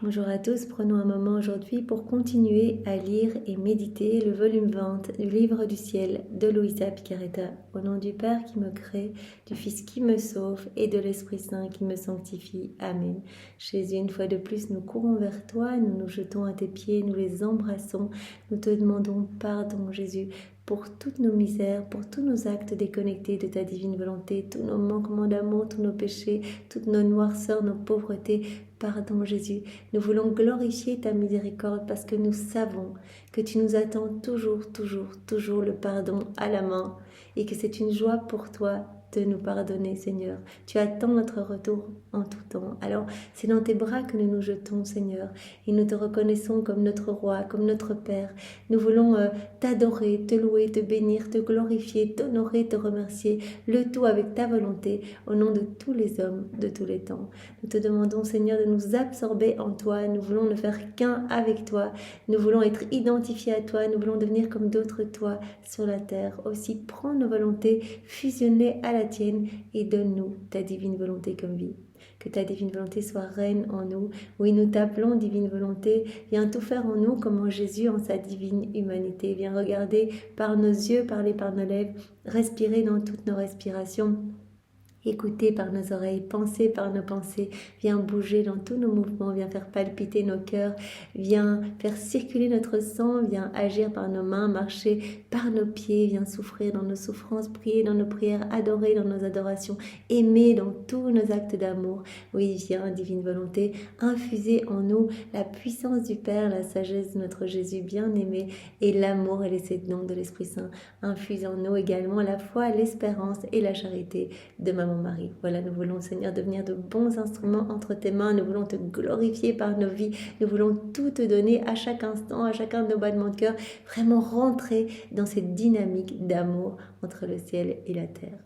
Bonjour à tous, prenons un moment aujourd'hui pour continuer à lire et méditer le volume 20 du livre du ciel de Luisa Piccarreta. Au nom du Père qui me crée, du Fils qui me sauve et de l'Esprit Saint qui me sanctifie. Amen. Jésus, une fois de plus, nous courons vers toi, nous nous jetons à tes pieds, nous les embrassons, nous te demandons pardon, Jésus, pour toutes nos misères, pour tous nos actes déconnectés de ta divine volonté, tous nos manquements d'amour, tous nos péchés, toutes nos noirceurs, nos pauvretés. Pardon Jésus, nous voulons glorifier ta miséricorde parce que nous savons que tu nous attends toujours le pardon à la main et que c'est une joie pour toi de nous pardonner, Seigneur. Tu attends notre retour en tout temps. Alors, c'est dans tes bras que nous nous jetons, Seigneur, et nous te reconnaissons comme notre roi, comme notre Père. Nous voulons t'adorer, te louer, te bénir, te glorifier, t'honorer, te remercier, le tout avec ta volonté, au nom de tous les hommes de tous les temps. Nous te demandons, Seigneur, de nous absorber en toi. Nous voulons ne faire qu'un avec toi. Nous voulons être identifiés à toi. Nous voulons devenir comme d'autres toi sur la terre. Aussi, prends nos volontés fusionnées à la tienne et donne-nous ta divine volonté comme vie. Que ta divine volonté soit reine en nous. Oui, nous t'appelons divine volonté. Viens tout faire en nous comme en Jésus en sa divine humanité. Viens regarder par nos yeux, parler par nos lèvres, respirer dans toutes nos respirations. Écouter par nos oreilles, penser par nos pensées, viens bouger dans tous nos mouvements, viens faire palpiter nos cœurs, viens faire circuler notre sang, viens agir par nos mains, marcher par nos pieds, viens souffrir dans nos souffrances, prier dans nos prières, adorer dans nos adorations, aimer dans tous nos actes d'amour. Oui, viens, divine volonté, infuser en nous la puissance du Père, la sagesse de notre Jésus bien-aimé et l'amour et les dons de l'Esprit Saint. Infuse en nous également la foi, l'espérance et la charité de Maman Marie. Voilà, nous voulons, Seigneur, devenir de bons instruments entre tes mains. Nous voulons te glorifier par nos vies. Nous voulons tout te donner à chaque instant, à chacun de nos battements de cœur. Vraiment rentrer dans cette dynamique d'amour entre le ciel et la terre.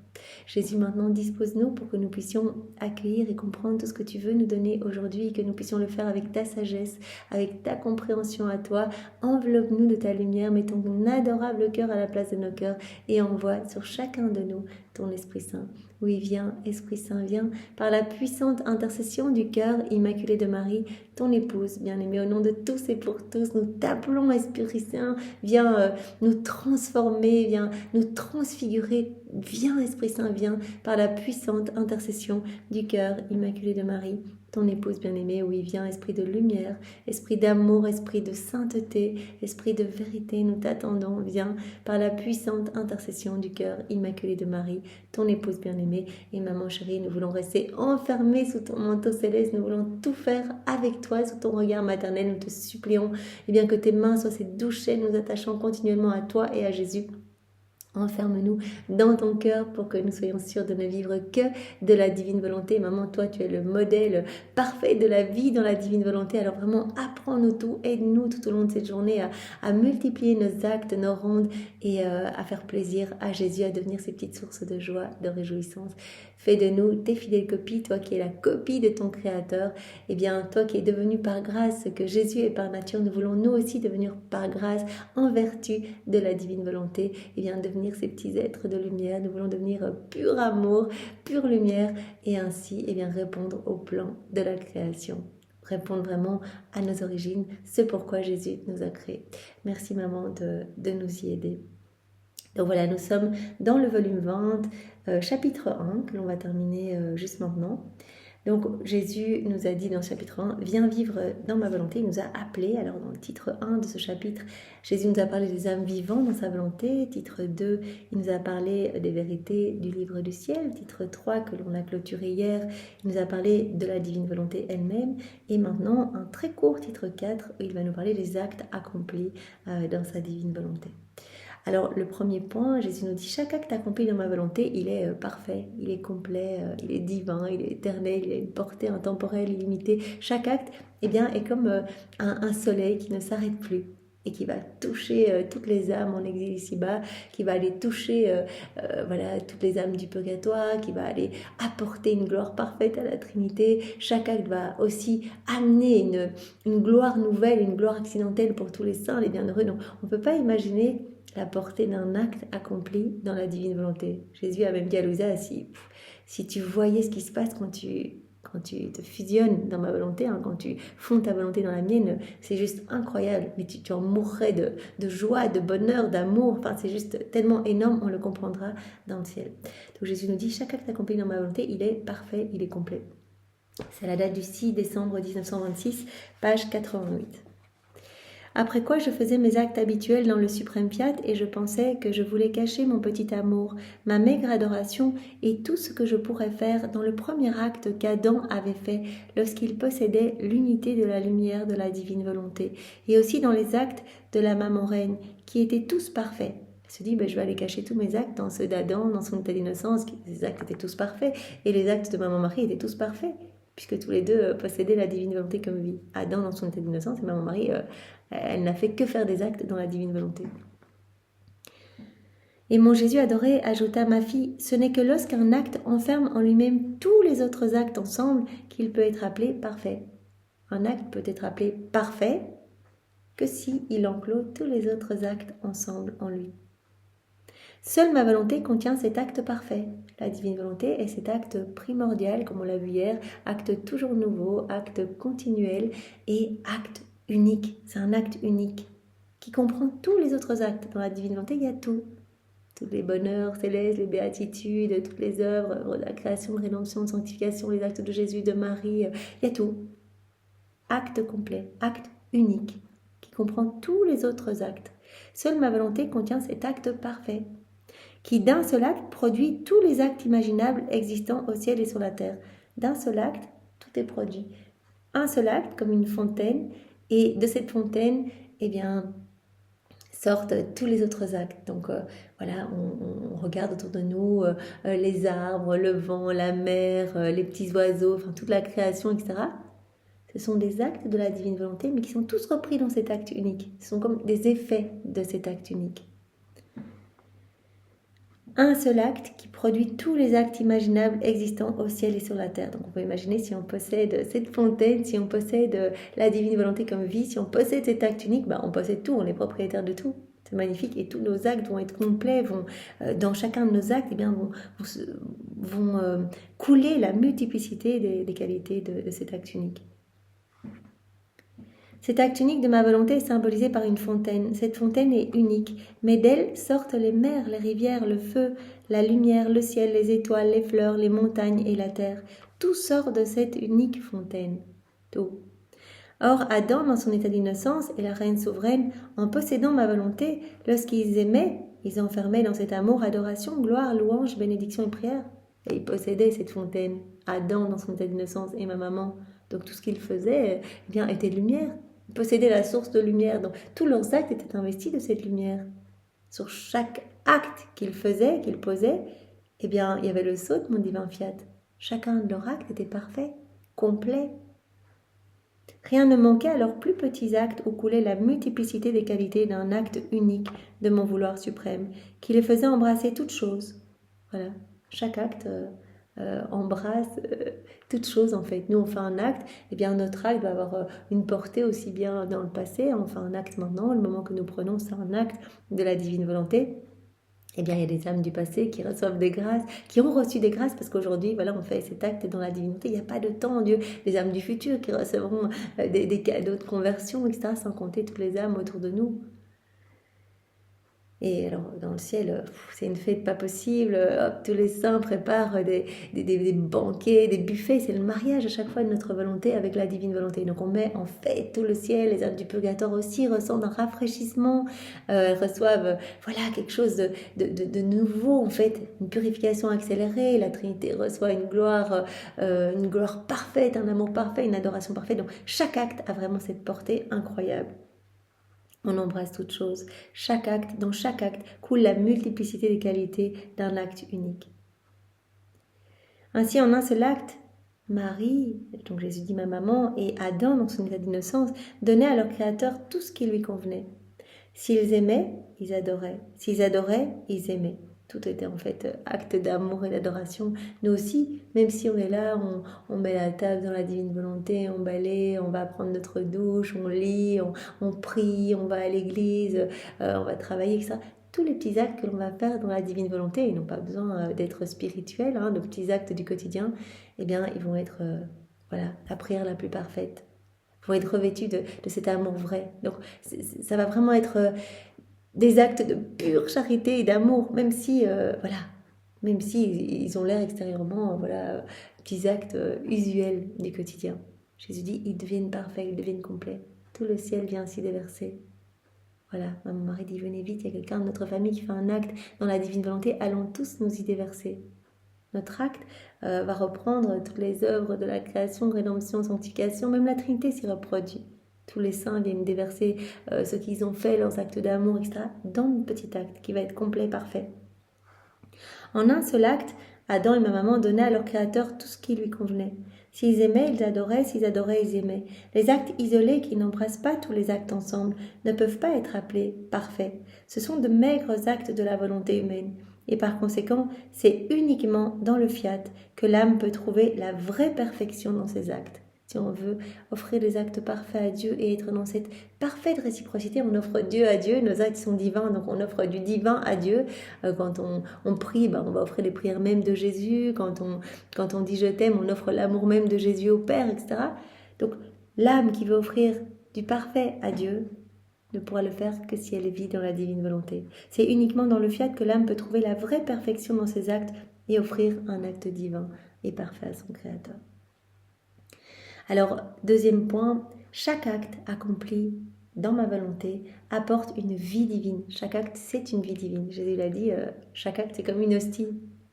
Jésus, maintenant, dispose-nous pour que nous puissions accueillir et comprendre tout ce que tu veux nous donner aujourd'hui et que nous puissions le faire avec ta sagesse, avec ta compréhension à toi. Enveloppe-nous de ta lumière, mets ton adorable cœur à la place de nos cœurs et envoie sur chacun de nous ton Esprit Saint. Oui, viens, Esprit Saint, viens, par la puissante intercession du cœur immaculé de Marie, ton épouse, bien-aimée, au nom de tous et pour tous, nous t'appelons, Esprit Saint, viens nous transformer, viens nous transfigurer, viens, Esprit Saint, viens, par la puissante intercession du cœur immaculé de Marie, ton épouse bien-aimée, oui, viens, esprit de lumière, esprit d'amour, esprit de sainteté, esprit de vérité, nous t'attendons, viens, par la puissante intercession du cœur immaculé de Marie, ton épouse bien-aimée, et maman chérie, nous voulons rester enfermés sous ton manteau céleste, nous voulons tout faire avec toi, sous ton regard maternel, nous te supplions, et bien que tes mains soient ces douces chaînes, nous attachons continuellement à toi et à Jésus. Enferme-nous dans ton cœur pour que nous soyons sûrs de ne vivre que de la divine volonté. Maman, toi, tu es le modèle parfait de la vie dans la divine volonté. Alors vraiment, apprends-nous tout, aide-nous tout au long de cette journée à multiplier nos actes, nos rondes et à faire plaisir à Jésus, à devenir ces petites sources de joie, de réjouissance. Fais de nous tes fidèles copies, toi qui es la copie de ton Créateur. Eh bien, toi qui es devenu par grâce ce que Jésus est par nature, nous voulons nous aussi devenir par grâce en vertu de la divine volonté. Eh bien, devenir ces petits êtres de lumière, nous voulons devenir pur amour, pure lumière et ainsi eh bien, répondre au plan de la création. Répondre vraiment à nos origines, ce pourquoi Jésus nous a créés. Merci maman de nous y aider. Donc voilà, nous sommes dans le volume 20, chapitre 1, que l'on va terminer juste maintenant. Donc Jésus nous a dit dans le chapitre 1, viens vivre dans ma volonté, il nous a appelés. Alors dans le titre 1 de ce chapitre, Jésus nous a parlé des âmes vivantes dans sa volonté. Titre 2, il nous a parlé des vérités du livre du ciel. Titre 3 que l'on a clôturé hier, il nous a parlé de la divine volonté elle-même. Et maintenant, un très court titre 4, où il va nous parler des actes accomplis dans sa divine volonté. Alors le premier point, Jésus nous dit, chaque acte accompli dans ma volonté, il est parfait, il est complet, il est divin, il est éternel, il a une portée intemporelle, illimitée. Chaque acte eh bien, est comme un soleil qui ne s'arrête plus et qui va toucher toutes les âmes en exil ici-bas, qui va aller toucher voilà, toutes les âmes du purgatoire, qui va aller apporter une gloire parfaite à la Trinité. Chaque acte va aussi amener une gloire nouvelle, une gloire accidentelle pour tous les saints, les bienheureux. Donc on ne peut pas imaginer la portée d'un acte accompli dans la divine volonté. Jésus a même dit à Louisa, si tu voyais ce qui se passe quand tu quand tu te fusionnes dans ma volonté, quand tu fonds ta volonté dans la mienne, c'est juste incroyable. Mais tu en mourrais de joie, de bonheur, d'amour. Enfin, c'est juste tellement énorme, on le comprendra dans le ciel. Donc Jésus nous dit, chaque acte accompli dans ma volonté, il est parfait, il est complet. C'est la date du 6 décembre 1926, page 88. Après quoi je faisais mes actes habituels dans le suprême fiat et je pensais que je voulais cacher mon petit amour, ma maigre adoration et tout ce que je pourrais faire dans le premier acte qu'Adam avait fait lorsqu'il possédait l'unité de la lumière de la divine volonté et aussi dans les actes de la maman reine qui étaient tous parfaits. Elle se dit, je vais aller cacher tous mes actes dans ceux d'Adam, dans son état d'innocence, les actes étaient tous parfaits et les actes de maman Marie étaient tous parfaits puisque tous les deux possédaient la divine volonté comme vie. Adam dans son état d'innocence et maman Marie... elle n'a fait que faire des actes dans la divine volonté. Et mon Jésus adoré ajouta, ma fille, ce n'est que lorsqu'un acte enferme en lui-même tous les autres actes ensemble qu'il peut être appelé parfait. Un acte peut être appelé parfait que si il enclôt tous les autres actes ensemble en lui. Seule ma volonté contient cet acte parfait. La divine volonté est cet acte primordial, comme on l'a vu hier, acte toujours nouveau, acte continuel et acte unique. C'est un acte unique qui comprend tous les autres actes. Dans la divine volonté, il y a tout. Tous les bonheurs célestes, les béatitudes, toutes les œuvres, la création, de rédemption, de sanctification, les actes de Jésus, de Marie, il y a tout. Acte complet, acte unique qui comprend tous les autres actes. Seule ma volonté contient cet acte parfait qui d'un seul acte produit tous les actes imaginables existants au ciel et sur la terre. D'un seul acte, tout est produit. Un seul acte comme une fontaine, et de cette fontaine, sortent tous les autres actes. Donc voilà, on regarde autour de nous les arbres, le vent, la mer, les petits oiseaux, enfin toute la création, etc. Ce sont des actes de la divine volonté, mais qui sont tous repris dans cet acte unique. Ce sont comme des effets de cet acte unique. Un seul acte qui produit tous les actes imaginables existants au ciel et sur la terre. Donc on peut imaginer si on possède cette fontaine, si on possède la divine volonté comme vie, si on possède cet acte unique, on possède tout, on est propriétaire de tout. C'est magnifique et tous nos actes vont être complets, dans chacun de nos actes vont couler la multiplicité des qualités de cet acte unique. Cet acte unique de ma volonté est symbolisé par une fontaine. Cette fontaine est unique, mais d'elle sortent les mers, les rivières, le feu, la lumière, le ciel, les étoiles, les fleurs, les montagnes et la terre. Tout sort de cette unique fontaine. Tout. Or, Adam, dans son état d'innocence, et la reine souveraine, en possédant ma volonté, lorsqu'ils aimaient, ils enfermaient dans cet amour, adoration, gloire, louange, bénédiction et prière. Et ils possédaient cette fontaine. Adam, dans son état d'innocence, et ma maman. Donc tout ce qu'ils faisaient, était de lumière. Ils possédaient la source de lumière. Donc tous leurs actes étaient investis de cette lumière. Sur chaque acte qu'ils faisaient, qu'ils posaient, il y avait le sceau de mon divin fiat. Chacun de leurs actes était parfait, complet. Rien ne manquait à leurs plus petits actes où coulait la multiplicité des qualités d'un acte unique de mon vouloir suprême, qui les faisait embrasser toutes choses. Voilà, chaque acte embrasse toute chose en fait. Nous on fait un acte, notre acte va avoir une portée aussi bien dans le passé, on fait un acte maintenant, le moment que nous prenons c'est un acte de la divine volonté. Il y a des âmes du passé qui reçoivent des grâces, qui ont reçu des grâces parce qu'aujourd'hui, on fait cet acte dans la divinité. Il n'y a pas de temps, Dieu. Les âmes du futur qui recevront des cadeaux de conversion, etc., sans compter toutes les âmes autour de nous. Et alors, dans le ciel, c'est une fête pas possible. Tous les saints préparent des banquets, des buffets. C'est le mariage à chaque fois de notre volonté avec la divine volonté. Donc, on met en fête tout le ciel. Les âmes du purgatoire aussi ressentent un rafraîchissement. Reçoivent, quelque chose de nouveau, en fait. Une purification accélérée. La Trinité reçoit une gloire parfaite, un amour parfait, une adoration parfaite. Donc, chaque acte a vraiment cette portée incroyable. On embrasse toute chose. Dans chaque acte, coule la multiplicité des qualités d'un acte unique. Ainsi, en un seul acte, Marie, donc Jésus dit ma maman, et Adam, dans son état d'innocence, donnaient à leur Créateur tout ce qui lui convenait. S'ils aimaient, ils adoraient. S'ils adoraient, ils aimaient. Tout était en fait acte d'amour et d'adoration. Nous aussi, même si on est là, on met la table dans la divine volonté, on balaye, on va prendre notre douche, on lit, on prie, on va à l'église, on va travailler, etc. tous les petits actes que l'on va faire dans la divine volonté, ils n'ont pas besoin d'être spirituels, de petits actes du quotidien, eh bien, ils vont être la prière la plus parfaite. Ils vont être revêtus de cet amour vrai. Donc, ça va vraiment être des actes de pure charité et d'amour, même si, même si ils ont l'air extérieurement, petits actes usuels du quotidien. Jésus dit, ils deviennent parfaits, ils deviennent complets. Tout le ciel vient ainsi déverser. Voilà, mon mari dit, venez vite, il y a quelqu'un de notre famille qui fait un acte dans la divine volonté, allons tous nous y déverser. Notre acte va reprendre toutes les œuvres de la création, rédemption, sanctification, même la Trinité s'y reproduit. Tous les saints viennent déverser ce qu'ils ont fait, leurs actes d'amour, etc., dans le petit acte qui va être complet, parfait. En un seul acte, Adam et ma maman donnaient à leur Créateur tout ce qui lui convenait. S'ils aimaient, ils adoraient, s'ils adoraient, ils aimaient. Les actes isolés qui n'embrassent pas tous les actes ensemble ne peuvent pas être appelés parfaits. Ce sont de maigres actes de la volonté humaine. Et par conséquent, c'est uniquement dans le fiat que l'âme peut trouver la vraie perfection dans ses actes. Si on veut offrir des actes parfaits à Dieu et être dans cette parfaite réciprocité, on offre Dieu à Dieu, nos actes sont divins, donc on offre du divin à Dieu. Quand on prie, on va offrir les prières même de Jésus. Quand on dit je t'aime, on offre l'amour même de Jésus au Père, etc. Donc l'âme qui veut offrir du parfait à Dieu ne pourra le faire que si elle vit dans la divine volonté. C'est uniquement dans le fiat que l'âme peut trouver la vraie perfection dans ses actes et offrir un acte divin et parfait à son Créateur. Alors, deuxième point, chaque acte accompli dans ma volonté apporte une vie divine. Chaque acte, c'est une vie divine. Jésus l'a dit, chaque acte, c'est comme une hostie.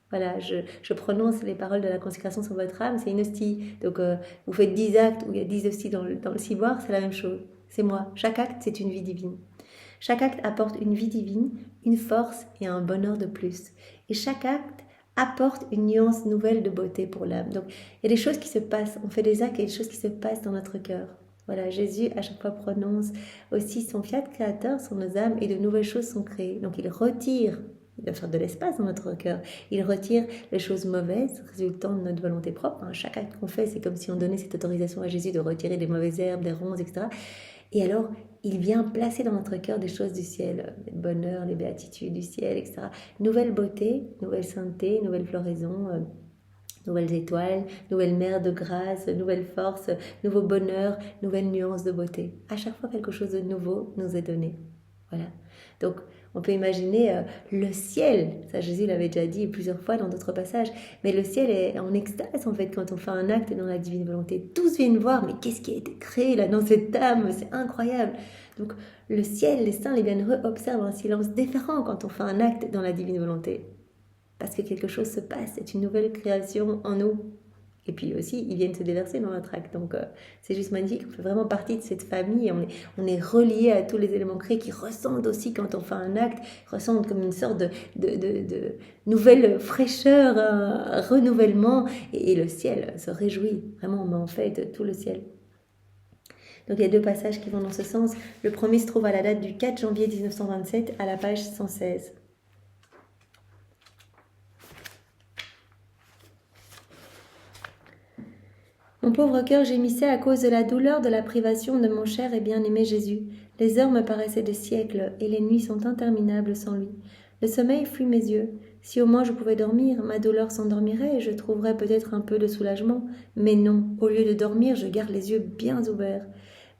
Voilà, je prononce les paroles de la consécration sur votre âme, c'est une hostie. Donc, vous faites 10 actes où il y a 10 hosties dans le ciboire, c'est la même chose. C'est moi. Chaque acte, c'est une vie divine. Chaque acte apporte une vie divine, une force et un bonheur de plus. Et chaque acte apporte une nuance nouvelle de beauté pour l'âme. Donc, il y a des choses qui se passent. On fait des actes et des choses qui se passent dans notre cœur. Voilà, Jésus, à chaque fois, prononce aussi son fiat créateur sur nos âmes et de nouvelles choses sont créées. Donc, il doit faire de l'espace dans notre cœur. Il retire les choses mauvaises résultant de notre volonté propre. Chaque acte qu'on fait, c'est comme si on donnait cette autorisation à Jésus de retirer des mauvaises herbes, des ronces, etc. Et alors, il vient placer dans notre cœur des choses du ciel, le bonheur, les béatitudes du ciel, etc. Nouvelle beauté, nouvelle sainteté, nouvelle floraison, nouvelles étoiles, nouvelle mer de grâce, nouvelle force, nouveau bonheur, nouvelle nuance de beauté. À chaque fois, quelque chose de nouveau nous est donné. Voilà. Donc, on peut imaginer le ciel. Ça, Jésus l'avait déjà dit plusieurs fois dans d'autres passages. Mais le ciel est en extase, en fait, quand on fait un acte dans la divine volonté. Tous viennent voir, mais qu'est-ce qui a été créé là dans cette âme? C'est incroyable. Donc, le ciel, les saints, les bienheureux observent un silence différent quand on fait un acte dans la divine volonté. Parce que quelque chose se passe, c'est une nouvelle création en nous. Et puis aussi, ils viennent se déverser dans notre acte. Donc, c'est juste magnifique. On fait vraiment partie de cette famille. On est relié à tous les éléments créés qui ressentent aussi quand on fait un acte, ressentent comme une sorte de nouvelle fraîcheur, un renouvellement. Et le ciel se réjouit. Vraiment, on met en fait tout le ciel. Donc, il y a deux passages qui vont dans ce sens. Le premier se trouve à la date du 4 janvier 1927, à la page 116. Mon pauvre cœur gémissait à cause de la douleur de la privation de mon cher et bien-aimé Jésus. Les heures me paraissaient des siècles, et les nuits sont interminables sans lui. Le sommeil fuit mes yeux. Si au moins je pouvais dormir, ma douleur s'endormirait et je trouverais peut-être un peu de soulagement. Mais non, au lieu de dormir, je garde les yeux bien ouverts.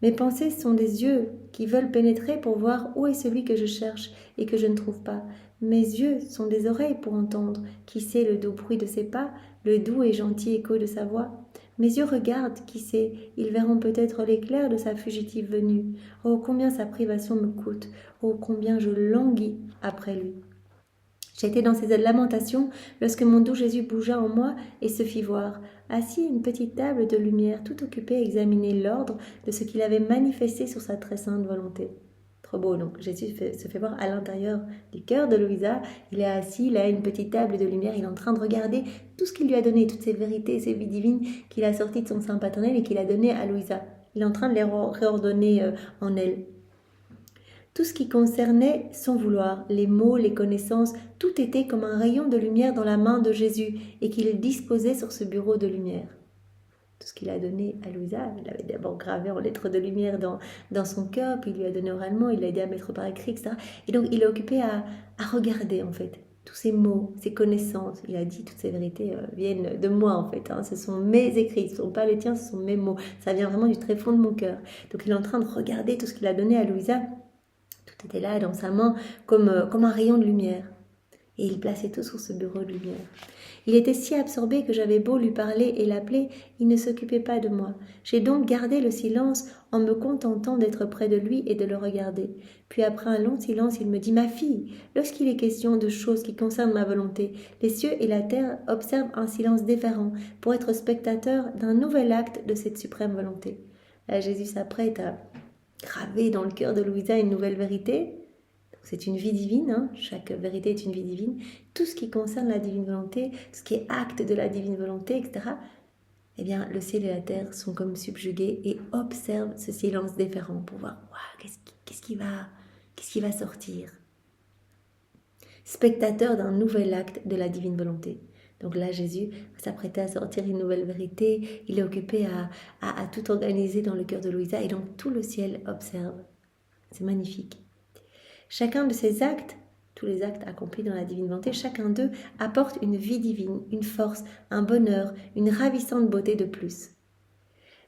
Mes pensées sont des yeux qui veulent pénétrer pour voir où est celui que je cherche et que je ne trouve pas. Mes yeux sont des oreilles pour entendre, qui sait le doux bruit de ses pas, le doux et gentil écho de sa voix. Mes yeux regardent, qui sait, ils verront peut-être l'éclair de sa fugitive venue. Oh, combien sa privation me coûte, oh, combien je languis après lui. J'étais dans ces lamentations lorsque mon doux Jésus bougea en moi et se fit voir, assis à une petite table de lumière, tout occupé à examiner l'ordre de ce qu'il avait manifesté sur sa très sainte volonté. Trop beau, donc Jésus se fait voir à l'intérieur du cœur de Louisa. Il est assis, il a une petite table de lumière, il est en train de regarder tout ce qu'il lui a donné, toutes ces vérités, ces vies divines qu'il a sorties de son sein paternel et qu'il a donné à Louisa. Il est en train de les réordonner en elle. Tout ce qui concernait son vouloir, les mots, les connaissances, tout était comme un rayon de lumière dans la main de Jésus et qu'il disposait sur ce bureau de lumière. tout ce qu'il a donné à Louisa. Il l'avait d'abord gravé en lettres de lumière dans son cœur, puis il lui a donné oralement, il l'a aidé à mettre par écrit, etc. Et donc il est occupé à regarder en fait tous ces mots, ces connaissances. Il a dit toutes ces vérités viennent de moi en fait. Ce sont mes écrits, ce ne sont pas les tiens, ce sont mes mots. Ça vient vraiment du tréfonds de mon cœur. Donc il est en train de regarder tout ce qu'il a donné à Louisa. Tout était là dans sa main comme un rayon de lumière. Et il plaçait tout sur ce bureau de lumière. Il était si absorbé que j'avais beau lui parler et l'appeler, il ne s'occupait pas de moi. J'ai donc gardé le silence en me contentant d'être près de lui et de le regarder. Puis après un long silence, il me dit « Ma fille, lorsqu'il est question de choses qui concernent ma volonté, les cieux et la terre observent un silence déférent pour être spectateurs d'un nouvel acte de cette suprême volonté. » Là, Jésus s'apprête à graver dans le cœur de Louisa une nouvelle vérité. C'est une vie divine, chaque vérité est une vie divine. Tout ce qui concerne la divine volonté, tout ce qui est acte de la divine volonté, etc., eh bien, le ciel et la terre sont comme subjugués et observent ce silence déférent pour voir qu'est-ce qui va sortir. Spectateur d'un nouvel acte de la divine volonté. Donc là, Jésus va s'apprêter à sortir une nouvelle vérité. Il est occupé à tout organiser dans le cœur de Louisa et donc tout le ciel observe. C'est magnifique. Chacun de ces actes, tous les actes accomplis dans la divine volonté, chacun d'eux apporte une vie divine, une force, un bonheur, une ravissante beauté de plus.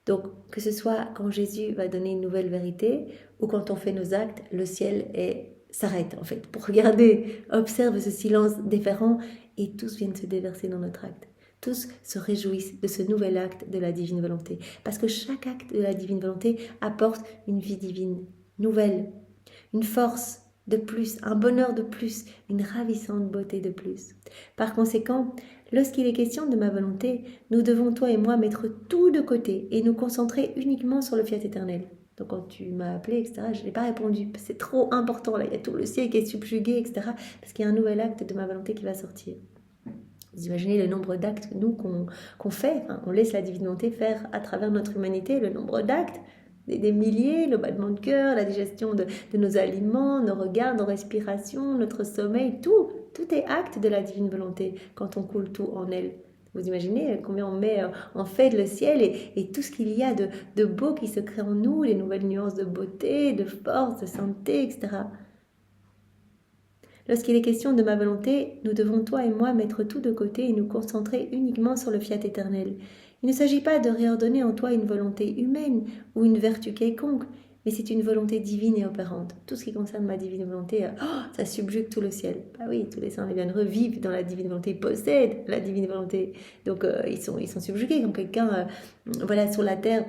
Donc, que ce soit quand Jésus va donner une nouvelle vérité ou quand on fait nos actes, le ciel s'arrête en fait pour regarder, observe ce silence déférent et tous viennent se déverser dans notre acte. Tous se réjouissent de ce nouvel acte de la divine volonté parce que chaque acte de la divine volonté apporte une vie divine, nouvelle, une force de plus, un bonheur de plus, une ravissante beauté de plus. Par conséquent, lorsqu'il est question de ma volonté, nous devons, toi et moi, mettre tout de côté et nous concentrer uniquement sur le fiat éternel. Donc quand tu m'as appelé, etc., je n'ai pas répondu. C'est trop important, là, il y a tout le ciel qui est subjugué, etc., parce qu'il y a un nouvel acte de ma volonté qui va sortir. Vous imaginez le nombre d'actes, nous, qu'on fait, on laisse la divine volonté faire à travers notre humanité, le nombre d'actes, des milliers, le battement de cœur, la digestion de nos aliments, nos regards, nos respirations, notre sommeil, tout est acte de la divine volonté quand on coule tout en elle. Vous imaginez combien on met en fait le ciel et tout ce qu'il y a de beau qui se crée en nous, les nouvelles nuances de beauté, de force, de sainteté, etc. Lorsqu'il est question de ma volonté, nous devons, toi et moi, mettre tout de côté et nous concentrer uniquement sur le fiat éternel. Il ne s'agit pas de réordonner en toi une volonté humaine ou une vertu quelconque, mais c'est une volonté divine et opérante. Tout ce qui concerne ma divine volonté, ça subjugue tout le ciel. Bah oui, tous les saints et bienheureux vivent dans la divine volonté, possèdent la divine volonté. Donc ils sont subjugués. Quand quelqu'un, sur la terre,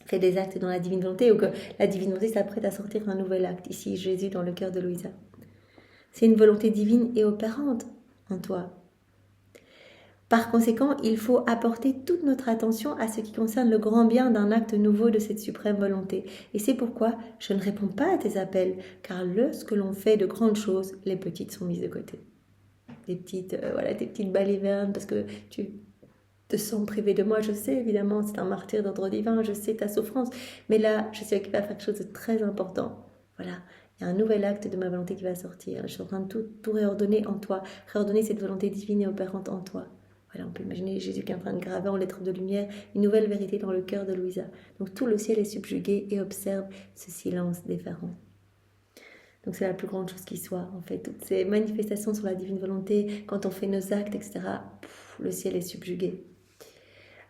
fait des actes dans la divine volonté, ou que la divine volonté s'apprête à sortir un nouvel acte. Ici, Jésus dans le cœur de Louisa. C'est une volonté divine et opérante en toi. Par conséquent, il faut apporter toute notre attention à ce qui concerne le grand bien d'un acte nouveau de cette suprême volonté. Et c'est pourquoi je ne réponds pas à tes appels, car lorsque l'on fait de grandes choses, les petites sont mises de côté. Tes petites balivernes, parce que tu te sens privé de moi, je sais évidemment, c'est un martyr d'ordre divin, je sais ta souffrance, mais là, je suis occupée à faire quelque chose de très important. Voilà. Il y a un nouvel acte de ma volonté qui va sortir. Je suis en train de tout réordonner en toi, réordonner cette volonté divine et opérante en toi. Voilà, on peut imaginer Jésus qui est en train de graver en lettres de lumière une nouvelle vérité dans le cœur de Louisa. Donc tout le ciel est subjugué et observe ce silence déférent. Donc c'est la plus grande chose qui soit, en fait. Toutes ces manifestations sur la divine volonté, quand on fait nos actes, etc., le ciel est subjugué.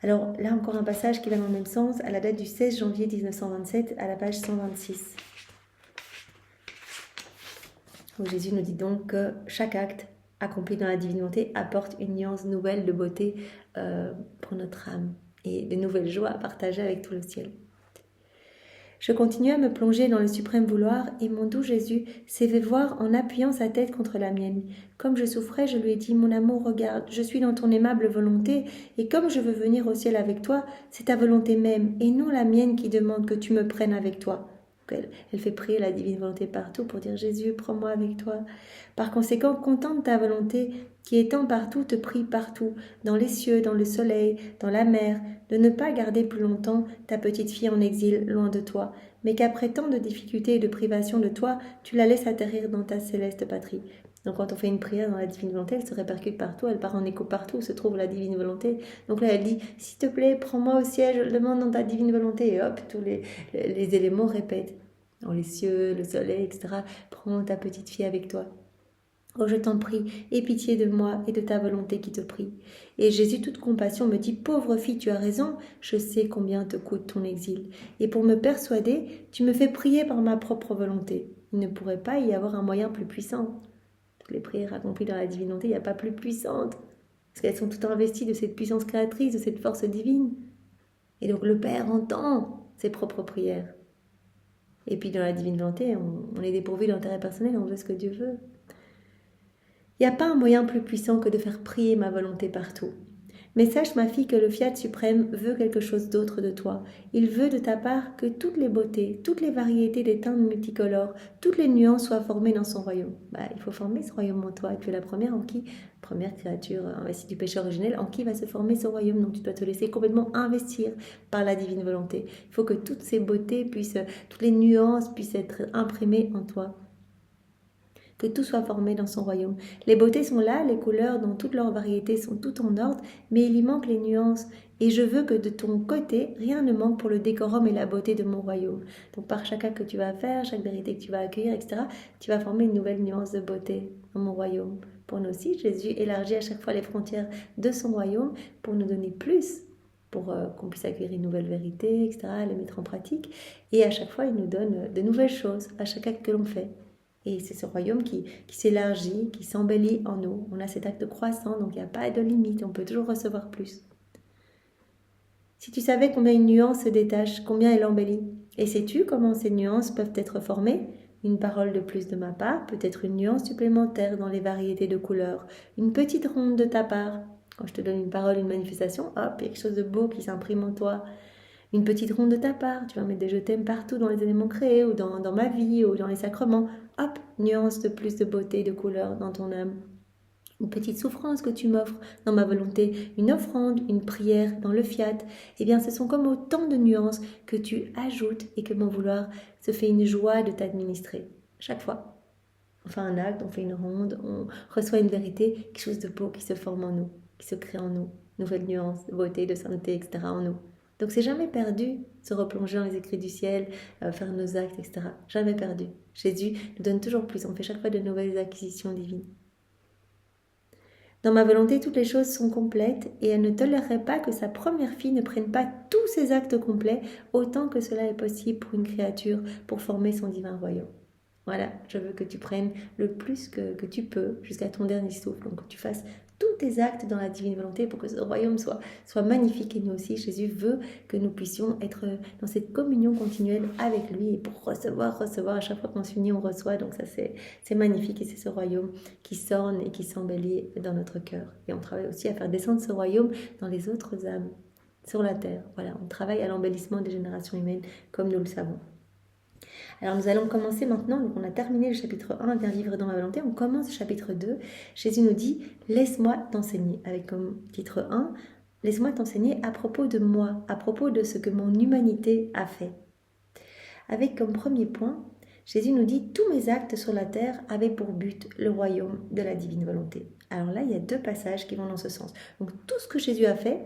Alors là, encore un passage qui va dans le même sens, à la date du 16 janvier 1927, à la page 126. Où Jésus nous dit donc que chaque acte accompli dans la divine volonté apporte une nuance nouvelle de beauté pour notre âme et de nouvelles joies à partager avec tout le ciel. Je continuais à me plonger dans le suprême vouloir et mon doux Jésus s'est fait voir en appuyant sa tête contre la mienne. Comme je souffrais, je lui ai dit « Mon amour, regarde, je suis dans ton aimable volonté et comme je veux venir au ciel avec toi, c'est ta volonté même et non la mienne qui demande que tu me prennes avec toi. » Elle fait prier la divine volonté partout pour dire « Jésus, prends-moi avec toi. » Par conséquent, contente ta volonté qui étant partout te prie partout, dans les cieux, dans le soleil, dans la mer, de ne pas garder plus longtemps ta petite fille en exil loin de toi, mais qu'après tant de difficultés et de privations de toi, tu la laisses atterrir dans ta céleste patrie. Donc quand on fait une prière dans la divine volonté, elle se répercute partout, elle part en écho partout où se trouve la divine volonté. Donc là, elle dit, s'il te plaît, prends-moi au ciel, je le demande dans ta divine volonté. Et hop, tous les éléments répètent. Dans les cieux, le soleil, etc. Prends ta petite fille avec toi. Oh, je t'en prie, aie pitié de moi et de ta volonté qui te prie. Et Jésus, toute compassion, me dit, pauvre fille, tu as raison, je sais combien te coûte ton exil. Et pour me persuader, tu me fais prier par ma propre volonté. Il ne pourrait pas y avoir un moyen plus puissant. Toutes les prières accomplies dans la divine volonté, il n'y a pas plus puissante. Parce qu'elles sont toutes investies de cette puissance créatrice, de cette force divine. Et donc le Père entend ses propres prières. Et puis dans la divine volonté, on est dépourvu d'intérêt personnel, on veut ce que Dieu veut. Il n'y a pas un moyen plus puissant que de faire prier ma volonté partout. Mais sache, ma fille, que le Fiat suprême veut quelque chose d'autre de toi. Il veut de ta part que toutes les beautés, toutes les variétés des teintes multicolores, toutes les nuances soient formées dans son royaume. Il faut former ce royaume en toi. Et tu es la première première créature investie du péché originel, en qui va se former ce royaume. Donc tu dois te laisser complètement investir par la divine volonté. Il faut que toutes ces beautés toutes les nuances puissent être imprimées en toi. Que tout soit formé dans son royaume. Les beautés sont là, les couleurs dans toute leur variété sont toutes en ordre, mais il y manque les nuances. Et je veux que de ton côté, rien ne manque pour le décorum et la beauté de mon royaume. Donc par chaque acte que tu vas faire, chaque vérité que tu vas accueillir, etc., tu vas former une nouvelle nuance de beauté dans mon royaume. Pour nous aussi, Jésus élargit à chaque fois les frontières de son royaume pour nous donner plus, pour qu'on puisse accueillir une nouvelle vérité, etc., les mettre en pratique. Et à chaque fois, il nous donne de nouvelles choses à chaque acte que l'on fait. Et c'est ce royaume qui s'élargit, qui s'embellit en nous. On a cet acte croissant, donc il n'y a pas de limite, on peut toujours recevoir plus. Si tu savais combien une nuance se détache, combien elle embellit, et sais-tu comment ces nuances peuvent être formées? Une parole de plus de ma part, peut-être une nuance supplémentaire dans les variétés de couleurs, une petite ronde de ta part. Quand je te donne une parole, une manifestation, hop, il y a quelque chose de beau qui s'imprime en toi. Une petite ronde de ta part, tu vas mettre des je t'aime partout dans les éléments créés ou dans ma vie ou dans les sacrements. Hop, nuance de plus de beauté, de couleur dans ton âme. Une petite souffrance que tu m'offres dans ma volonté, une offrande, une prière dans le fiat. Eh bien, ce sont comme autant de nuances que tu ajoutes et que mon vouloir se fait une joie de t'administrer. Chaque fois, on fait un acte, on fait une ronde, on reçoit une vérité, quelque chose de beau qui se forme en nous, qui se crée en nous. Nouvelles nuances de beauté, de sainteté, etc. en nous. Donc c'est jamais perdu, se replonger dans les écrits du ciel, faire nos actes, etc. Jamais perdu. Jésus nous donne toujours plus, on fait chaque fois de nouvelles acquisitions divines. Dans ma volonté, toutes les choses sont complètes et elle ne tolérerait pas que sa première fille ne prenne pas tous ses actes complets autant que cela est possible pour une créature pour former son divin royaume. Voilà, je veux que tu prennes le plus que tu peux jusqu'à ton dernier souffle, donc que tu fasses tous tes actes dans la divine volonté pour que ce royaume soit magnifique. Et nous aussi, Jésus veut que nous puissions être dans cette communion continuelle avec lui et pour recevoir, à chaque fois qu'on s'unit, on reçoit. Donc ça, c'est magnifique et c'est ce royaume qui s'orne et qui s'embellit dans notre cœur. Et on travaille aussi à faire descendre ce royaume dans les autres âmes sur la terre. Voilà, on travaille à l'embellissement des générations humaines comme nous le savons. Alors nous allons commencer maintenant, donc on a terminé le chapitre 1, Viens vivre dans ma volonté, on commence le chapitre 2. Jésus nous dit, laisse-moi t'enseigner, avec comme titre 1, laisse-moi t'enseigner à propos de moi, à propos de ce que mon humanité a fait. Avec comme premier point, Jésus nous dit, tous mes actes sur la terre avaient pour but le royaume de la divine volonté. Alors là, il y a deux passages qui vont dans ce sens. Donc tout ce que Jésus a fait,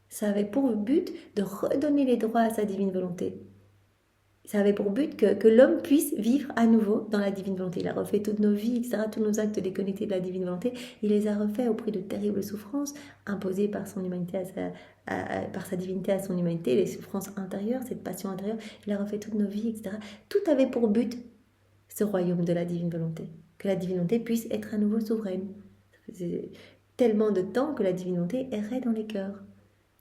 ça avait pour but de redonner les droits à sa divine volonté. Ça avait pour but que l'homme puisse vivre à nouveau dans la divine volonté. Il a refait toutes nos vies, etc., tous nos actes déconnectés de la divine volonté. Il les a refaits au prix de terribles souffrances imposées par son humanité par sa divinité à son humanité, les souffrances intérieures, cette passion intérieure. Il a refait toutes nos vies, etc. Tout avait pour but ce royaume de la divine volonté. Que la divine volonté puisse être à nouveau souveraine. Ça faisait tellement de temps que la divine volonté errait dans les cœurs.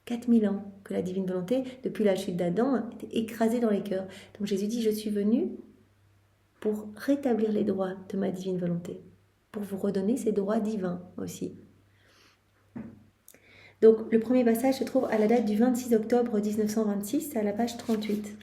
4000 ans que la divine volonté, depuis la chute d'Adam, était écrasée dans les cœurs. Donc Jésus dit, je suis venu pour rétablir les droits de ma divine volonté, pour vous redonner ces droits divins aussi. Donc le premier passage se trouve à la date du 26 octobre 1926, à la page 38.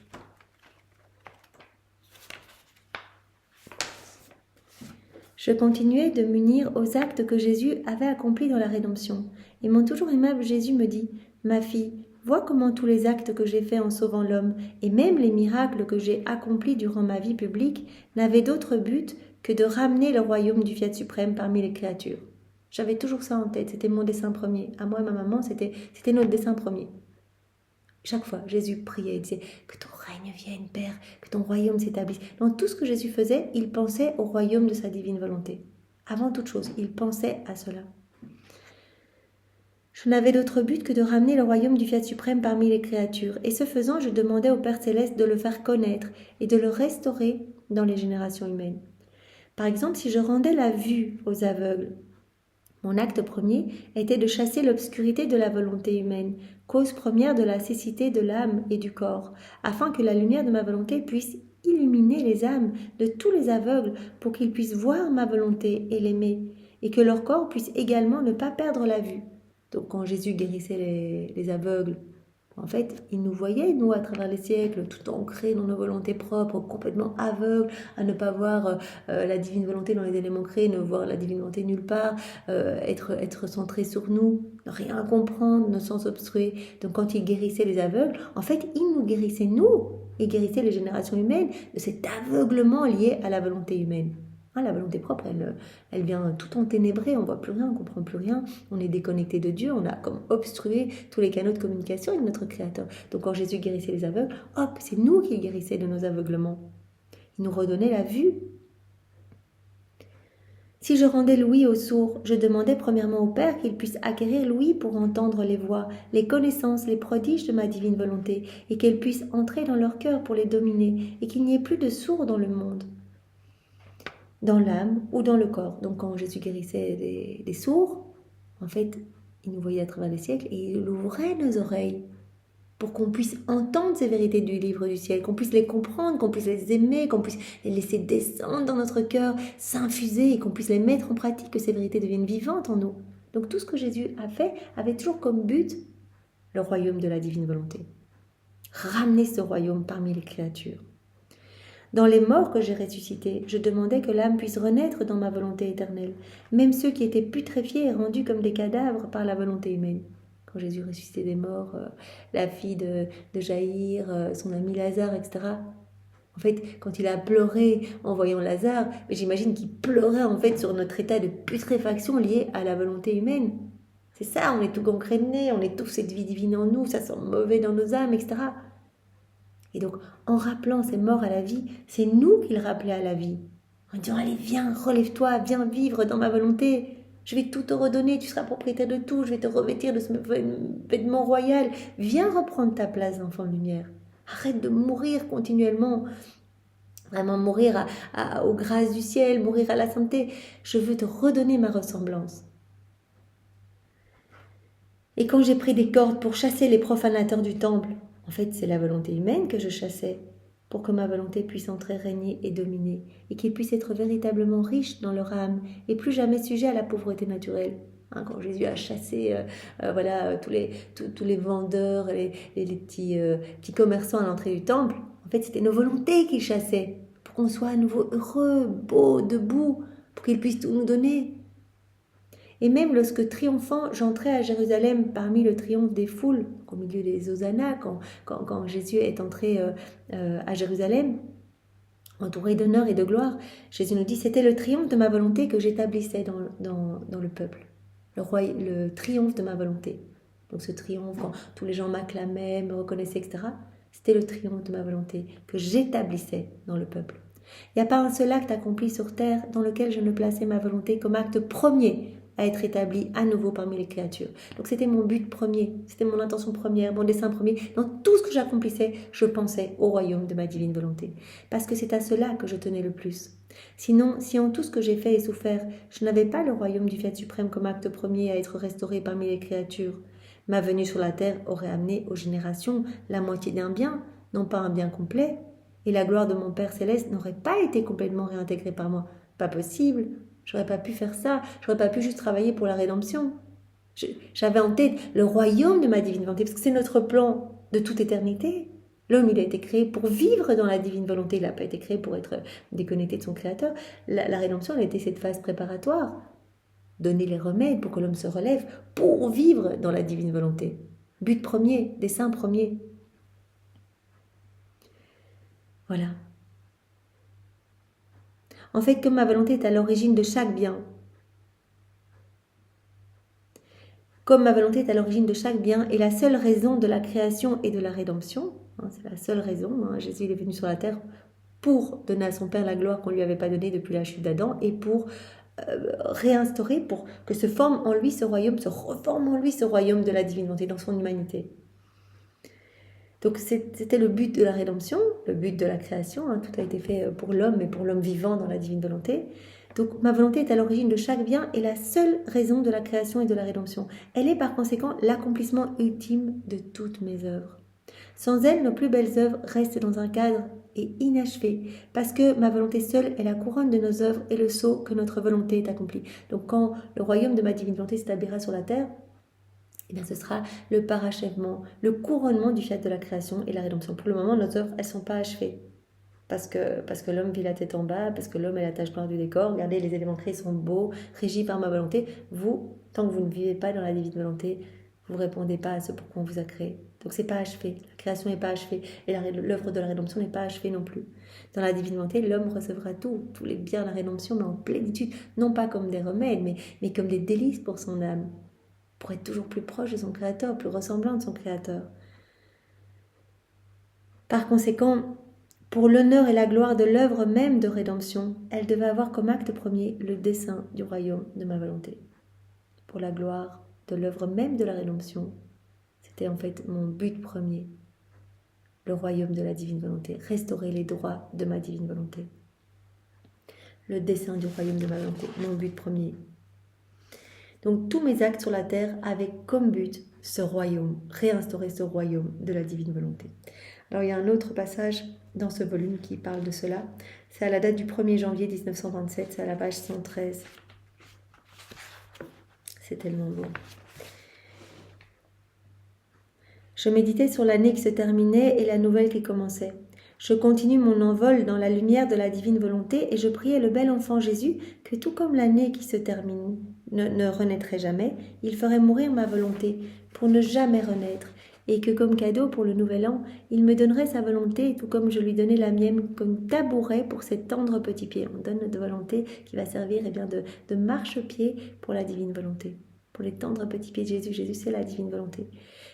Je continuais de m'unir aux actes que Jésus avait accomplis dans la rédemption. Et mon toujours aimable Jésus me dit, « Ma fille, vois comment tous les actes que j'ai faits en sauvant l'homme, et même les miracles que j'ai accomplis durant ma vie publique, n'avaient d'autre but que de ramener le royaume du Fiat suprême parmi les créatures. J'avais toujours ça en tête, c'était mon dessein premier. À moi et ma maman, c'était notre dessein premier. Chaque fois, Jésus priait, il disait que ton règne vienne, Père, que ton royaume s'établisse. Dans tout ce que Jésus faisait, il pensait au royaume de sa divine volonté. Avant toute chose, il pensait à cela. Je n'avais d'autre but que de ramener le royaume du Fiat suprême parmi les créatures, et ce faisant, je demandais au Père céleste de le faire connaître et de le restaurer dans les générations humaines. Par exemple, si je rendais la vue aux aveugles, mon acte premier était de chasser l'obscurité de la volonté humaine, cause première de la cécité de l'âme et du corps, afin que la lumière de ma volonté puisse illuminer les âmes de tous les aveugles pour qu'ils puissent voir ma volonté et l'aimer, et que leur corps puisse également ne pas perdre la vue. Donc quand Jésus guérissait les aveugles, en fait, il nous voyait, nous, à travers les siècles, tout ancrés dans nos volontés propres, complètement aveugles, à ne pas voir la divine volonté dans les éléments créés, ne voir la divine volonté nulle part, être centré sur nous, ne rien comprendre, nos sens obstrués. Donc quand il guérissait les aveugles, en fait, il nous guérissait, nous, et guérissait les générations humaines de cet aveuglement lié à la volonté humaine. La volonté propre, elle vient tout enténébrée, on ne voit plus rien, on ne comprend plus rien, on est déconnecté de Dieu, on a comme obstrué tous les canaux de communication avec notre Créateur. Donc quand Jésus guérissait les aveugles, hop, c'est nous qui guérissait de nos aveuglements. Il nous redonnait la vue. Si je rendais l'ouïe aux sourds, je demandais premièrement au Père qu'il puisse acquérir l'ouïe pour entendre les voix, les connaissances, les prodiges de ma divine volonté, et qu'elle puisse entrer dans leur cœur pour les dominer, et qu'il n'y ait plus de sourds dans le monde, dans l'âme ou dans le corps. Donc quand Jésus guérissait les sourds, en fait, il nous voyait à travers les siècles et il ouvrait nos oreilles pour qu'on puisse entendre ces vérités du livre du ciel, qu'on puisse les comprendre, qu'on puisse les aimer, qu'on puisse les laisser descendre dans notre cœur, s'infuser et qu'on puisse les mettre en pratique, que ces vérités deviennent vivantes en nous. Donc tout ce que Jésus a fait avait toujours comme but le royaume de la divine volonté. Ramener ce royaume parmi les créatures. Dans les morts que j'ai ressuscités, je demandais que l'âme puisse renaître dans ma volonté éternelle, même ceux qui étaient putréfiés et rendus comme des cadavres par la volonté humaine. Quand Jésus ressuscitait des morts, la fille de Jaïr, son ami Lazare, etc. En fait, quand il a pleuré en voyant Lazare, j'imagine qu'il pleurait en fait sur notre état de putréfaction lié à la volonté humaine. C'est ça, on est tout gangréné, on est tous cette vie divine en nous, ça sent mauvais dans nos âmes, etc. Et donc, en rappelant ces morts à la vie, c'est nous qu'il rappelait à la vie. En disant, allez, viens, relève-toi, viens vivre dans ma volonté. Je vais tout te redonner, tu seras propriétaire de tout, je vais te revêtir de ce vêtement royal. Viens reprendre ta place d'enfant de lumière. Arrête de mourir continuellement. Vraiment mourir aux grâces du ciel, mourir à la sainteté. Je veux te redonner ma ressemblance. Et quand j'ai pris des cordes pour chasser les profanateurs du temple, en fait, c'est la volonté humaine que je chassais pour que ma volonté puisse entrer, régner et dominer, et qu'ils puissent être véritablement riches dans leur âme et plus jamais sujets à la pauvreté naturelle. Quand Jésus a chassé tous les vendeurs, les petits commerçants à l'entrée du temple, en fait, c'était nos volontés qu'il chassait pour qu'on soit à nouveau heureux, beau, debout, pour qu'il puisse tout nous donner. Et même lorsque triomphant, j'entrais à Jérusalem parmi le triomphe des foules, au milieu des hosannas, quand Jésus est entré à Jérusalem, entouré d'honneur et de gloire, Jésus nous dit, c'était le triomphe de ma volonté que j'établissais dans le peuple, le triomphe de ma volonté. Donc ce triomphe, quand tous les gens m'acclamaient, me reconnaissaient, etc., c'était le triomphe de ma volonté que j'établissais dans le peuple. Il n'y a pas un seul acte accompli sur terre dans lequel je ne plaçais ma volonté comme acte premier à être établi à nouveau parmi les créatures. Donc c'était mon but premier, c'était mon intention première, mon dessein premier. Dans tout ce que j'accomplissais, je pensais au royaume de ma divine volonté. Parce que c'est à cela que je tenais le plus. Sinon, si en tout ce que j'ai fait et souffert, je n'avais pas le royaume du Fiat suprême comme acte premier à être restauré parmi les créatures, ma venue sur la terre aurait amené aux générations la moitié d'un bien, non pas un bien complet, et la gloire de mon Père Céleste n'aurait pas été complètement réintégrée par moi. Pas possible. J'aurais pas pu faire ça, j'aurais pas pu juste travailler pour la rédemption. J'avais en tête le royaume de ma divine volonté, parce que c'est notre plan de toute éternité. L'homme, il a été créé pour vivre dans la divine volonté, il n'a pas été créé pour être déconnecté de son Créateur. La rédemption, elle a été cette phase préparatoire. Donner les remèdes pour que l'homme se relève, pour vivre dans la divine volonté. but premier, dessein premier. Voilà. En fait, comme ma volonté est à l'origine de chaque bien, comme ma volonté est à l'origine de chaque bien et la seule raison de la création et de la rédemption, c'est la seule raison, Jésus il est venu sur la terre pour donner à son Père la gloire qu'on ne lui avait pas donnée depuis la chute d'Adam et pour réinstaurer, pour que se reforme en lui ce royaume de la divine volonté dans son humanité. Donc c'était le but de la rédemption, le but de la création, tout a été fait pour l'homme et pour l'homme vivant dans la divine volonté. Donc ma volonté est à l'origine de chaque bien et la seule raison de la création et de la rédemption. Elle est par conséquent l'accomplissement ultime de toutes mes œuvres. Sans elle, nos plus belles œuvres restent dans un cadre et inachevées, parce que ma volonté seule est la couronne de nos œuvres et le sceau que notre volonté est accomplie. Donc quand le royaume de ma divine volonté s'établira sur la terre, eh bien, ce sera le parachèvement, le couronnement du fait de la création et la rédemption. Pour le moment, nos œuvres, elles ne sont pas achevées. Parce que l'homme vit la tête en bas, parce que l'homme est la tache noire du décor. Regardez, les éléments créés sont beaux, régis par ma volonté. Vous, tant que vous ne vivez pas dans la divine volonté, vous ne répondez pas à ce pour quoi on vous a créé. Donc c'est pas achevé, la création n'est pas achevée et l'œuvre de la rédemption n'est pas achevée non plus. Dans la divine volonté, l'homme recevra tous les biens de la rédemption, mais en plénitude, non pas comme des remèdes, mais comme des délices pour son âme, pour être toujours plus proche de son Créateur, plus ressemblant de son Créateur. Par conséquent, pour l'honneur et la gloire de l'œuvre même de rédemption, elle devait avoir comme acte premier le dessein du royaume de ma volonté. Pour la gloire de l'œuvre même de la rédemption, c'était en fait mon but premier, le royaume de la divine volonté, restaurer les droits de ma divine volonté. Le dessein du royaume de ma volonté, mon but premier. Donc tous mes actes sur la terre avaient comme but ce royaume, réinstaurer ce royaume de la divine volonté. Alors il y a un autre passage dans ce volume qui parle de cela. C'est à la date du 1er janvier 1927, c'est à la page 113. C'est tellement beau. Je méditais sur l'année qui se terminait et la nouvelle qui commençait. Je continue mon envol dans la lumière de la divine volonté et je priais le bel enfant Jésus que tout comme l'année qui se termine ne renaîtrait jamais, il ferait mourir ma volonté pour ne jamais renaître et que comme cadeau pour le nouvel an, il me donnerait sa volonté tout comme je lui donnais la mienne comme tabouret pour ses tendres petits pieds. On donne notre volonté qui va servir de marchepied pour la divine volonté, pour les tendres petits pieds de Jésus. Jésus, c'est la divine volonté.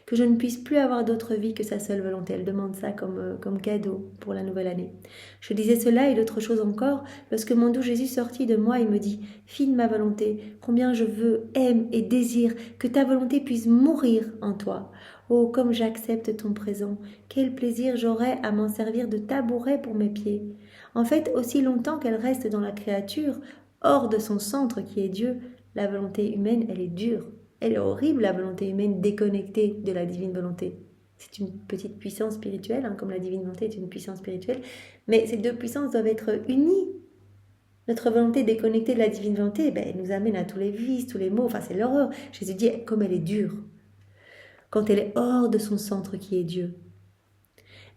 Que je ne puisse plus avoir d'autre vie que sa seule volonté. Elle demande ça comme cadeau pour la nouvelle année. Je disais cela et d'autres choses encore lorsque mon doux Jésus sortit de moi et me dit « Fille de ma volonté, combien je veux, aime et désire que ta volonté puisse mourir en toi. Oh, comme j'accepte ton présent, quel plaisir j'aurais à m'en servir de tabouret pour mes pieds. En fait, aussi longtemps qu'elle reste dans la créature, hors de son centre qui est Dieu, la volonté humaine, elle est dure. Elle est horrible, la volonté humaine déconnectée de la divine volonté. C'est une petite puissance spirituelle, comme la divine volonté est une puissance spirituelle, mais ces deux puissances doivent être unies. Notre volonté déconnectée de la divine volonté, elle nous amène à tous les vices, tous les maux, c'est l'horreur. Jésus dit comme elle est dure, quand elle est hors de son centre qui est Dieu.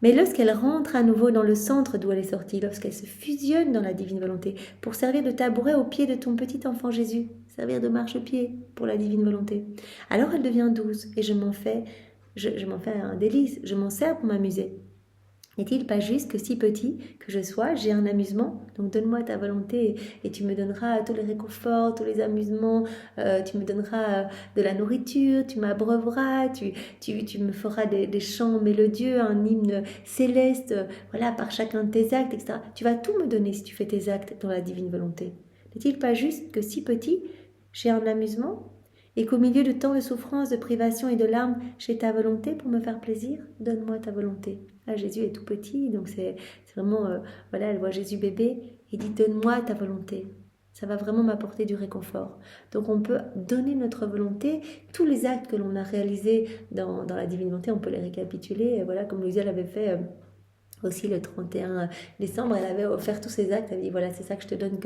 Mais lorsqu'elle rentre à nouveau dans le centre d'où elle est sortie, lorsqu'elle se fusionne dans la divine volonté, pour servir de tabouret au pied de ton petit enfant Jésus, servir de marchepied pour la divine volonté, alors elle devient douce et je m'en fais un délice, je m'en sers pour m'amuser. N'est-il pas juste que si petit que je sois, j'ai un amusement? Donc donne-moi ta volonté et tu me donneras tous les réconforts, tous les amusements, tu me donneras de la nourriture, tu m'abreuveras, tu me feras des chants mélodieux, un hymne céleste, par chacun de tes actes, etc. Tu vas tout me donner si tu fais tes actes dans la divine volonté. N'est-il pas juste que si petit, j'ai un amusement et qu'au milieu de tant de souffrances, de privations et de larmes, j'ai ta volonté pour me faire plaisir? Donne-moi ta volonté. Là, Jésus est tout petit, donc c'est vraiment, elle voit Jésus bébé, il dit donne-moi ta volonté. Ça va vraiment m'apporter du réconfort. Donc on peut donner notre volonté, tous les actes que l'on a réalisés dans la divine volonté, on peut les récapituler, comme Louisa l'avait fait aussi le 31 décembre, elle avait offert tous ses actes, elle dit c'est ça que je te donne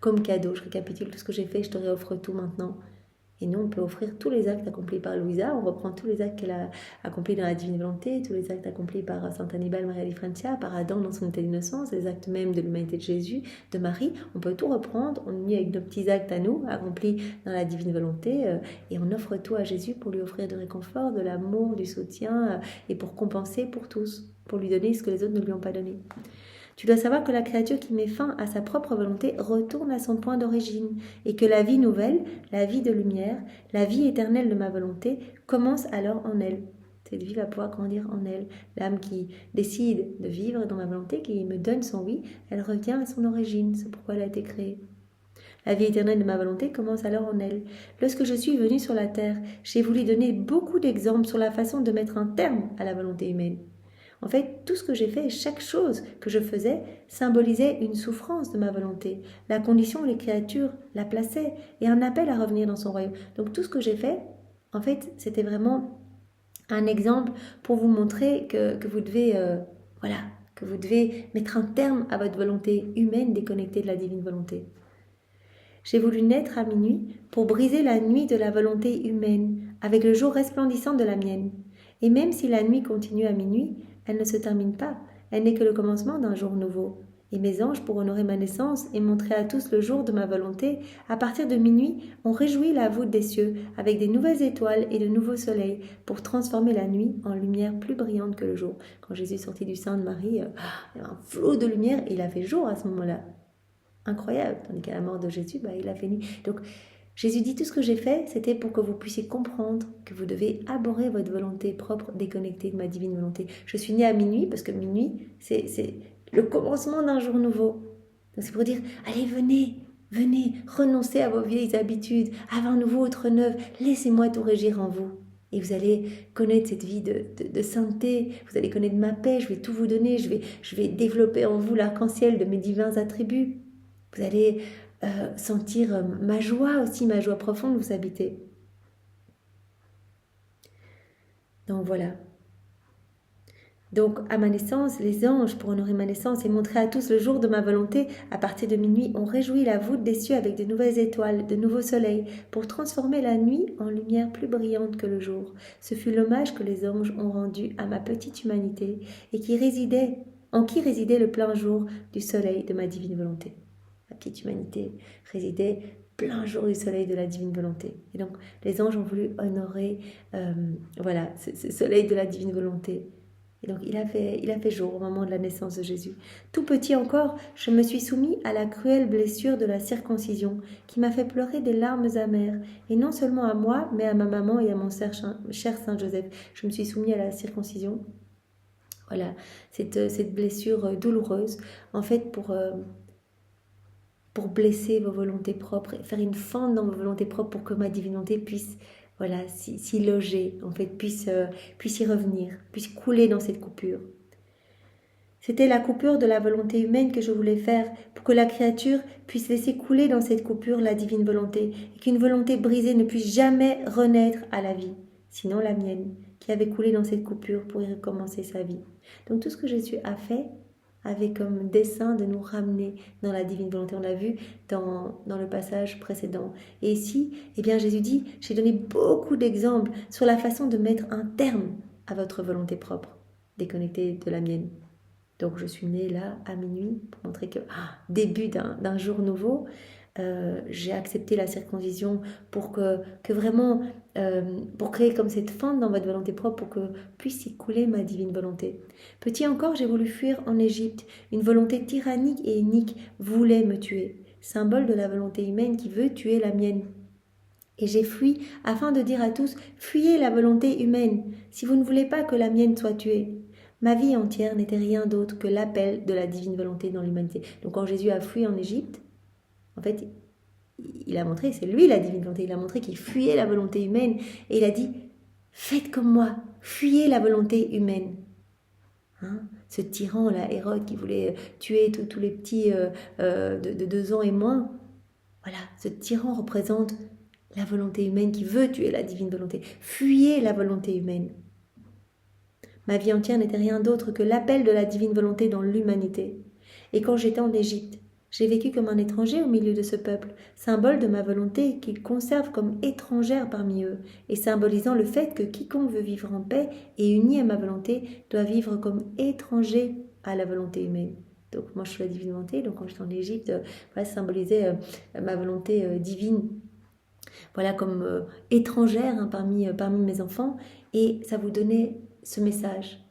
comme cadeau, je récapitule tout ce que j'ai fait, je te réoffre tout maintenant. Et nous, on peut offrir tous les actes accomplis par Louisa. On reprend tous les actes qu'elle a accomplis dans la divine volonté, tous les actes accomplis par Saint Hannibal Maria di Francia, par Adam dans son état d'innocence, les actes même de l'humanité de Jésus, de Marie. On peut tout reprendre, on unit avec nos petits actes à nous, accomplis dans la divine volonté, et on offre tout à Jésus pour lui offrir du réconfort, de l'amour, du soutien, et pour compenser pour tous, pour lui donner ce que les autres ne lui ont pas donné. Tu dois savoir que la créature qui met fin à sa propre volonté retourne à son point d'origine et que la vie nouvelle, la vie de lumière, la vie éternelle de ma volonté commence alors en elle. Cette vie va pouvoir grandir en elle. L'âme qui décide de vivre dans ma volonté, qui me donne son oui, elle revient à son origine, c'est pourquoi elle a été créée. La vie éternelle de ma volonté commence alors en elle. Lorsque je suis venue sur la terre, j'ai voulu donner beaucoup d'exemples sur la façon de mettre un terme à la volonté humaine. En fait, tout ce que j'ai fait, chaque chose que je faisais, symbolisait une souffrance de ma volonté, la condition où les créatures la plaçaient, et un appel à revenir dans son royaume. Donc tout ce que j'ai fait, en fait, c'était vraiment un exemple pour vous montrer que vous devez, que vous devez mettre un terme à votre volonté humaine déconnectée de la divine volonté. J'ai voulu naître à minuit pour briser la nuit de la volonté humaine, avec le jour resplendissant de la mienne. Et même si la nuit continue à minuit, elle ne se termine pas, elle n'est que le commencement d'un jour nouveau. Et mes anges, pour honorer ma naissance et montrer à tous le jour de ma volonté, à partir de minuit, ont réjoui la voûte des cieux avec des nouvelles étoiles et de nouveaux soleils pour transformer la nuit en lumière plus brillante que le jour. Quand Jésus est sorti du sein de Marie, il y avait un flot de lumière et il a fait jour à ce moment-là. Incroyable, tandis qu'à la mort de Jésus, il a fait nuit. Donc, Jésus dit, tout ce que j'ai fait, c'était pour que vous puissiez comprendre que vous devez abhorrer votre volonté propre, déconnectée de ma divine volonté. Je suis née à minuit, parce que minuit, c'est le commencement d'un jour nouveau. Donc c'est pour dire, allez, venez, renoncez à vos vieilles habitudes, à un nouveau autre neuf, laissez-moi tout régir en vous. Et vous allez connaître cette vie de sainteté, vous allez connaître ma paix, je vais tout vous donner, je vais développer en vous l'arc-en-ciel de mes divins attributs. Vous allez sentir ma joie aussi, ma joie profonde vous habiter. Donc voilà. Donc à ma naissance, les anges, pour honorer ma naissance et montrer à tous le jour de ma volonté, à partir de minuit, ont réjoui la voûte des cieux avec de nouvelles étoiles, de nouveaux soleils, pour transformer la nuit en lumière plus brillante que le jour. Ce fut l'hommage que les anges ont rendu à ma petite humanité et en qui résidait le plein jour du soleil de ma divine volonté. La petite humanité résidait plein jour du soleil de la divine volonté. Et donc, les anges ont voulu honorer ce soleil de la divine volonté. Et donc, il a fait jour au moment de la naissance de Jésus. Tout petit encore, je me suis soumis à la cruelle blessure de la circoncision, qui m'a fait pleurer des larmes amères, et non seulement à moi, mais à ma maman et à mon cher Saint Joseph. Je me suis soumis à la circoncision. Voilà, cette blessure douloureuse, en fait, pour blesser vos volontés propres et faire une fente dans vos volontés propres pour que ma divine volonté puisse s'y loger, en fait, puisse y revenir, puisse couler dans cette coupure. C'était la coupure de la volonté humaine que je voulais faire pour que la créature puisse laisser couler dans cette coupure la divine volonté et qu'une volonté brisée ne puisse jamais renaître à la vie, sinon la mienne, qui avait coulé dans cette coupure pour y recommencer sa vie. Donc tout ce que Jésus a fait avait comme dessein de nous ramener dans la divine volonté. On l'a vu dans le passage précédent. Et ici, Jésus dit, j'ai donné beaucoup d'exemples sur la façon de mettre un terme à votre volonté propre, déconnectée de la mienne. Donc je suis née là à minuit pour montrer que début d'un jour nouveau, j'ai accepté la circoncision pour que vraiment, pour créer comme cette fente dans votre volonté propre pour que puisse y couler ma divine volonté. Petit encore, j'ai voulu fuir en Égypte. Une volonté tyrannique et inique voulait me tuer, symbole de la volonté humaine qui veut tuer la mienne. Et j'ai fui afin de dire à tous, fuyez la volonté humaine, si vous ne voulez pas que la mienne soit tuée. Ma vie entière n'était rien d'autre que l'appel de la divine volonté dans l'humanité. Donc quand Jésus a fui en Égypte, en fait, il a montré, c'est lui la divine volonté, il a montré qu'il fuyait la volonté humaine et il a dit, faites comme moi, fuyez la volonté humaine. Ce tyran, là, Hérode, qui voulait tuer tous les petits de 2 ans et moins, voilà, ce tyran représente la volonté humaine qui veut tuer la divine volonté. Fuyez la volonté humaine. Ma vie entière n'était rien d'autre que l'appel de la divine volonté dans l'humanité. Et quand j'étais en Égypte, J'ai vécu comme un étranger au milieu de ce peuple, symbole de ma volonté qu'ils conservent comme étrangère parmi eux, et symbolisant le fait que quiconque veut vivre en paix et uni à ma volonté doit vivre comme étranger à la volonté humaine. Donc moi je suis la divine volonté, donc quand j'étais en Égypte, voilà, ça symbolisait ma volonté divine, voilà, comme étrangère hein, parmi mes enfants, et ça vous donnait ce message.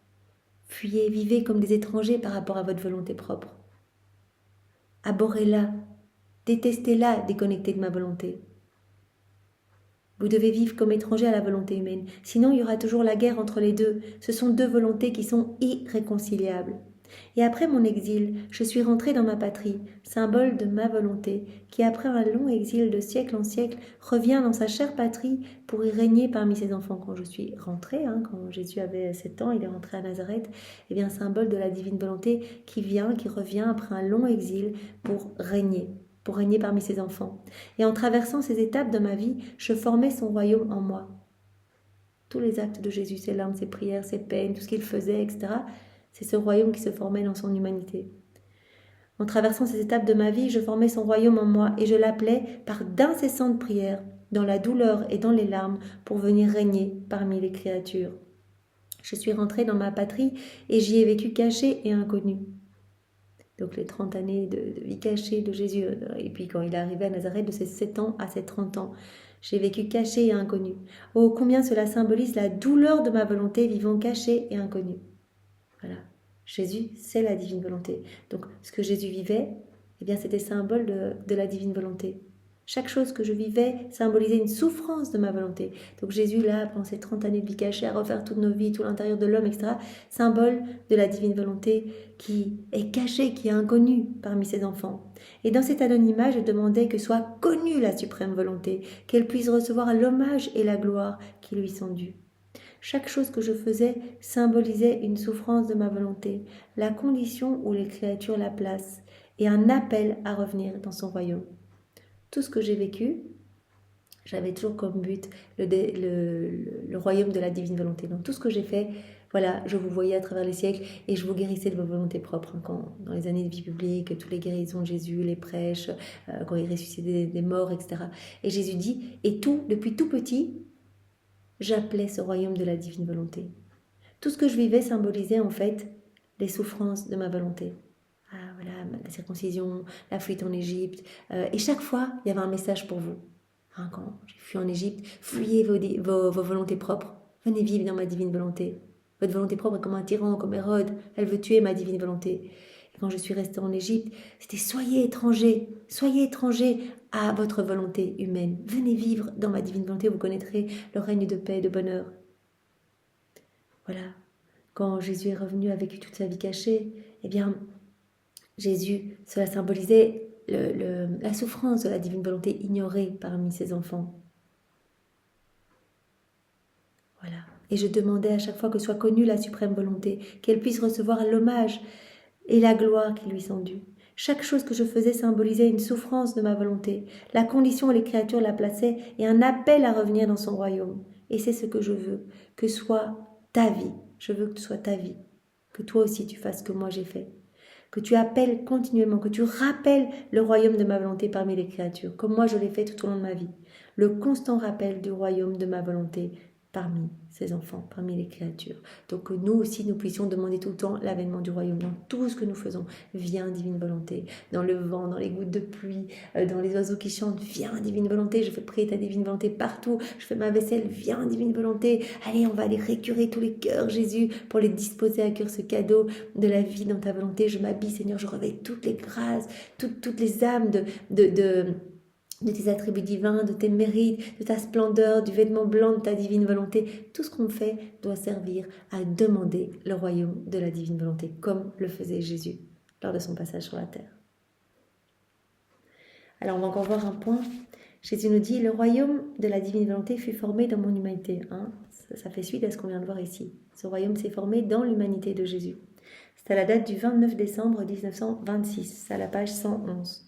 Fuyez, vivez comme des étrangers par rapport à votre volonté propre. Abhorrez-la, détestez-la, déconnectée de ma volonté. Vous devez vivre comme étranger à la volonté humaine, sinon il y aura toujours la guerre entre les deux. Ce sont deux volontés qui sont irréconciliables. Et après mon exil, je suis rentrée dans ma patrie, symbole de ma volonté, qui après un long exil de siècle en siècle, revient dans sa chère patrie pour y régner parmi ses enfants. Quand je suis rentrée, quand Jésus avait 7 ans, il est rentré à Nazareth, et bien symbole de la divine volonté qui revient après un long exil pour régner parmi ses enfants. Et en traversant ces étapes de ma vie, je formais son royaume en moi. Tous les actes de Jésus, ses larmes, ses prières, ses peines, tout ce qu'il faisait, etc., c'est ce royaume qui se formait dans son humanité. En traversant ces étapes de ma vie, je formais son royaume en moi et je l'appelais par d'incessantes prières, dans la douleur et dans les larmes, pour venir régner parmi les créatures. Je suis rentrée dans ma patrie et j'y ai vécu caché et inconnu. Donc les 30 années de vie cachée de Jésus, et puis quand il est arrivé à Nazareth, de ses 7 ans à ses 30 ans, j'ai vécu caché et inconnu. Oh, combien cela symbolise la douleur de ma volonté vivant caché et inconnu. Voilà. Jésus, c'est la divine volonté. Donc, ce que Jésus vivait, eh bien, c'était symbole de la divine volonté. Chaque chose que je vivais symbolisait une souffrance de ma volonté. Donc, Jésus, là, pendant ces 30 années de vie cachée, à refaire toutes nos vies, tout l'intérieur de l'homme, etc., symbole de la divine volonté qui est cachée, qui est inconnue parmi ses enfants. Et dans cet anonymat, je demandais que soit connue la suprême volonté, qu'elle puisse recevoir l'hommage et la gloire qui lui sont dus. Chaque chose que je faisais symbolisait une souffrance de ma volonté, la condition où les créatures la placent, et un appel à revenir dans son royaume. Tout ce que j'ai vécu, j'avais toujours comme but le royaume de la divine volonté. Donc tout ce que j'ai fait, voilà, je vous voyais à travers les siècles et je vous guérissais de vos volontés propres. Quand, dans les années de vie publique, toutes les guérisons de Jésus, les prêches, quand il ressuscitait des morts, etc. Et Jésus dit, et tout, depuis tout petit, j'appelais ce royaume de la divine volonté. Tout ce que je vivais symbolisait en fait les souffrances de ma volonté. Ah, voilà, la circoncision, la fuite en Égypte. Et chaque fois, il y avait un message pour vous. Quand j'ai fui en Égypte, fuyez vos volontés propres. Venez vivre dans ma divine volonté. Votre volonté propre est comme un tyran, comme Hérode. Elle veut tuer ma divine volonté. Et quand je suis restée en Égypte, c'était soyez étrangers à votre volonté humaine. Venez vivre dans ma divine volonté, vous connaîtrez le règne de paix et de bonheur. Voilà. Quand Jésus est revenu, a vécu toute sa vie cachée, eh bien, Jésus, cela symbolisait la souffrance de la divine volonté ignorée parmi ses enfants. Voilà. Et je demandais à chaque fois que soit connue la suprême volonté, qu'elle puisse recevoir l'hommage et la gloire qui lui sont dues. Chaque chose que je faisais symbolisait une souffrance de ma volonté, la condition où les créatures la plaçaient et un appel à revenir dans son royaume. Et c'est ce que je veux, que soit ta vie. Je veux que ce soit ta vie, que toi aussi tu fasses ce que moi j'ai fait. Que tu appelles continuellement, que tu rappelles le royaume de ma volonté parmi les créatures, comme moi je l'ai fait tout au long de ma vie. Le constant rappel du royaume de ma volonté parmi ses enfants, parmi les créatures. Donc que nous aussi, nous puissions demander tout le temps l'avènement du royaume. Dans tout ce que nous faisons, viens divine volonté. Dans le vent, dans les gouttes de pluie, dans les oiseaux qui chantent, viens divine volonté. Je fais prier ta divine volonté partout. Je fais ma vaisselle, viens divine volonté. Allez, on va aller récurer tous les cœurs, Jésus, pour les disposer à cœur ce cadeau de la vie dans ta volonté. Je m'habille, Seigneur, je réveille toutes les grâces, toutes les âmes de tes attributs divins, de tes mérites, de ta splendeur, du vêtement blanc de ta divine volonté. Tout ce qu'on fait doit servir à demander le royaume de la divine volonté, comme le faisait Jésus lors de son passage sur la terre. Alors on va encore voir un point. Jésus nous dit, le royaume de la divine volonté fut formé dans mon humanité. Ça fait suite à ce qu'on vient de voir ici. Ce royaume s'est formé dans l'humanité de Jésus. C'est à la date du 29 décembre 1926, c'est à la page 111.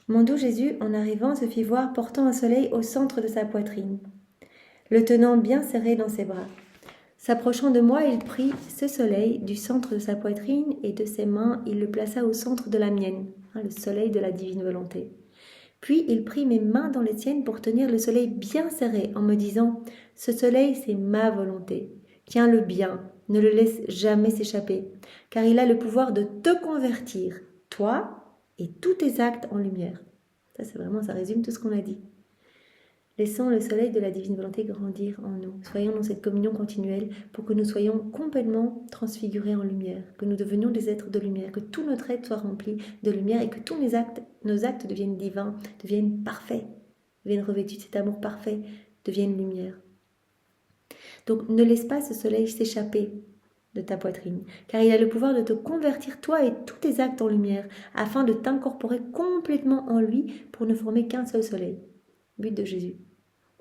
Mon doux Jésus, en arrivant, se fit voir portant un soleil au centre de sa poitrine, le tenant bien serré dans ses bras. S'approchant de moi, il prit ce soleil du centre de sa poitrine et de ses mains, il le plaça au centre de la mienne, le soleil de la divine volonté. Puis il prit mes mains dans les siennes pour tenir le soleil bien serré en me disant « Ce soleil, c'est ma volonté. Tiens-le bien, ne le laisse jamais s'échapper, car il a le pouvoir de te convertir, toi et tous tes actes en lumière. » Ça résume tout ce qu'on a dit. Laissons le soleil de la divine volonté grandir en nous. Soyons dans cette communion continuelle pour que nous soyons complètement transfigurés en lumière, que nous devenions des êtres de lumière, que tout notre être soit rempli de lumière et que tous nos actes deviennent divins, deviennent parfaits, deviennent revêtus de cet amour parfait, deviennent lumière. Donc ne laisse pas ce soleil s'échapper de ta poitrine, car il a le pouvoir de te convertir toi et tous tes actes en lumière, afin de t'incorporer complètement en lui pour ne former qu'un seul soleil. But de Jésus.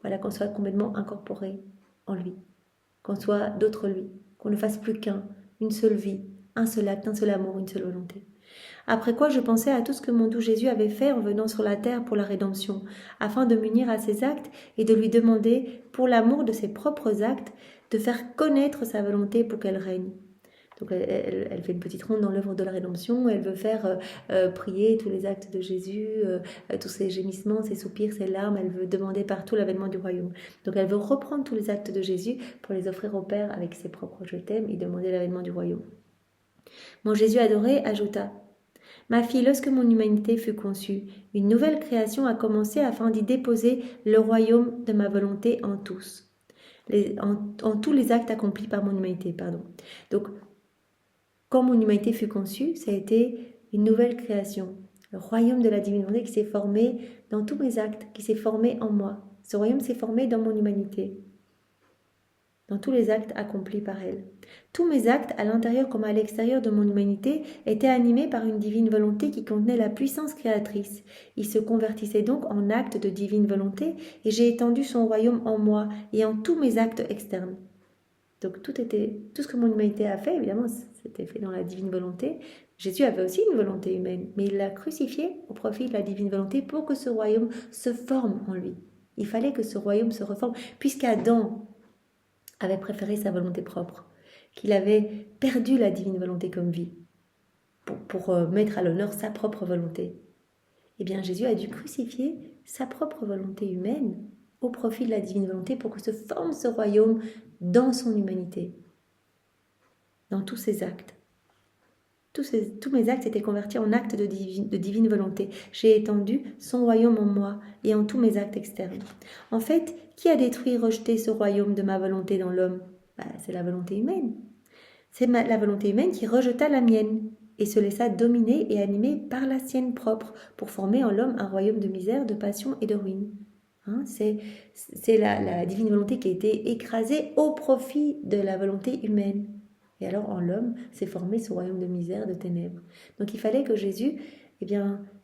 Voilà, qu'on soit complètement incorporé en lui, qu'on soit d'autres lui, qu'on ne fasse plus qu'un, une seule vie, un seul acte, un seul amour, une seule volonté. Après quoi, je pensais à tout ce que mon doux Jésus avait fait en venant sur la terre pour la rédemption, afin de m'unir à ses actes et de lui demander, pour l'amour de ses propres actes, de faire connaître sa volonté pour qu'elle règne. Donc elle fait une petite ronde dans l'œuvre de la rédemption, elle veut faire prier tous les actes de Jésus, tous ses gémissements, ses soupirs, ses larmes, elle veut demander partout l'avènement du royaume. Donc elle veut reprendre tous les actes de Jésus pour les offrir au Père avec ses propres je t'aime et demander l'avènement du royaume. Mon Jésus adoré ajouta: Ma fille, lorsque mon humanité fut conçue, une nouvelle création a commencé afin d'y déposer le royaume de ma volonté en tous. En tous les actes accomplis par mon humanité, Donc, quand mon humanité fut conçue, ça a été une nouvelle création. Le royaume de la divine volonté qui s'est formé dans tous mes actes, qui s'est formé en moi. Ce royaume s'est formé dans mon humanité, dans tous les actes accomplis par elle. Tous mes actes, à l'intérieur comme à l'extérieur de mon humanité, étaient animés par une divine volonté qui contenait la puissance créatrice. Ils se convertissaient donc en actes de divine volonté et j'ai étendu son royaume en moi et en tous mes actes externes. Donc tout ce que mon humanité a fait, évidemment, c'était fait dans la divine volonté. Jésus avait aussi une volonté humaine, mais il l'a crucifié au profit de la divine volonté pour que ce royaume se forme en lui. Il fallait que ce royaume se reforme, puisqu'Adam avait préféré sa volonté propre, qu'il avait perdu la divine volonté comme vie, pour mettre à l'honneur sa propre volonté. Eh bien, Jésus a dû crucifier sa propre volonté humaine au profit de la divine volonté pour que se forme ce royaume dans son humanité, dans tous ses actes. Tous mes actes étaient convertis en actes de divine volonté. J'ai étendu son royaume en moi et en tous mes actes externes. En fait, qui a détruit et rejeté ce royaume de ma volonté dans l'homme ? C'est la volonté humaine. C'est la volonté humaine qui rejeta la mienne et se laissa dominer et animer par la sienne propre pour former en l'homme un royaume de misère, de passion et de ruine. C'est la divine volonté qui a été écrasée au profit de la volonté humaine. Et alors en l'homme s'est formé ce royaume de misère, de ténèbres. Donc il fallait que Jésus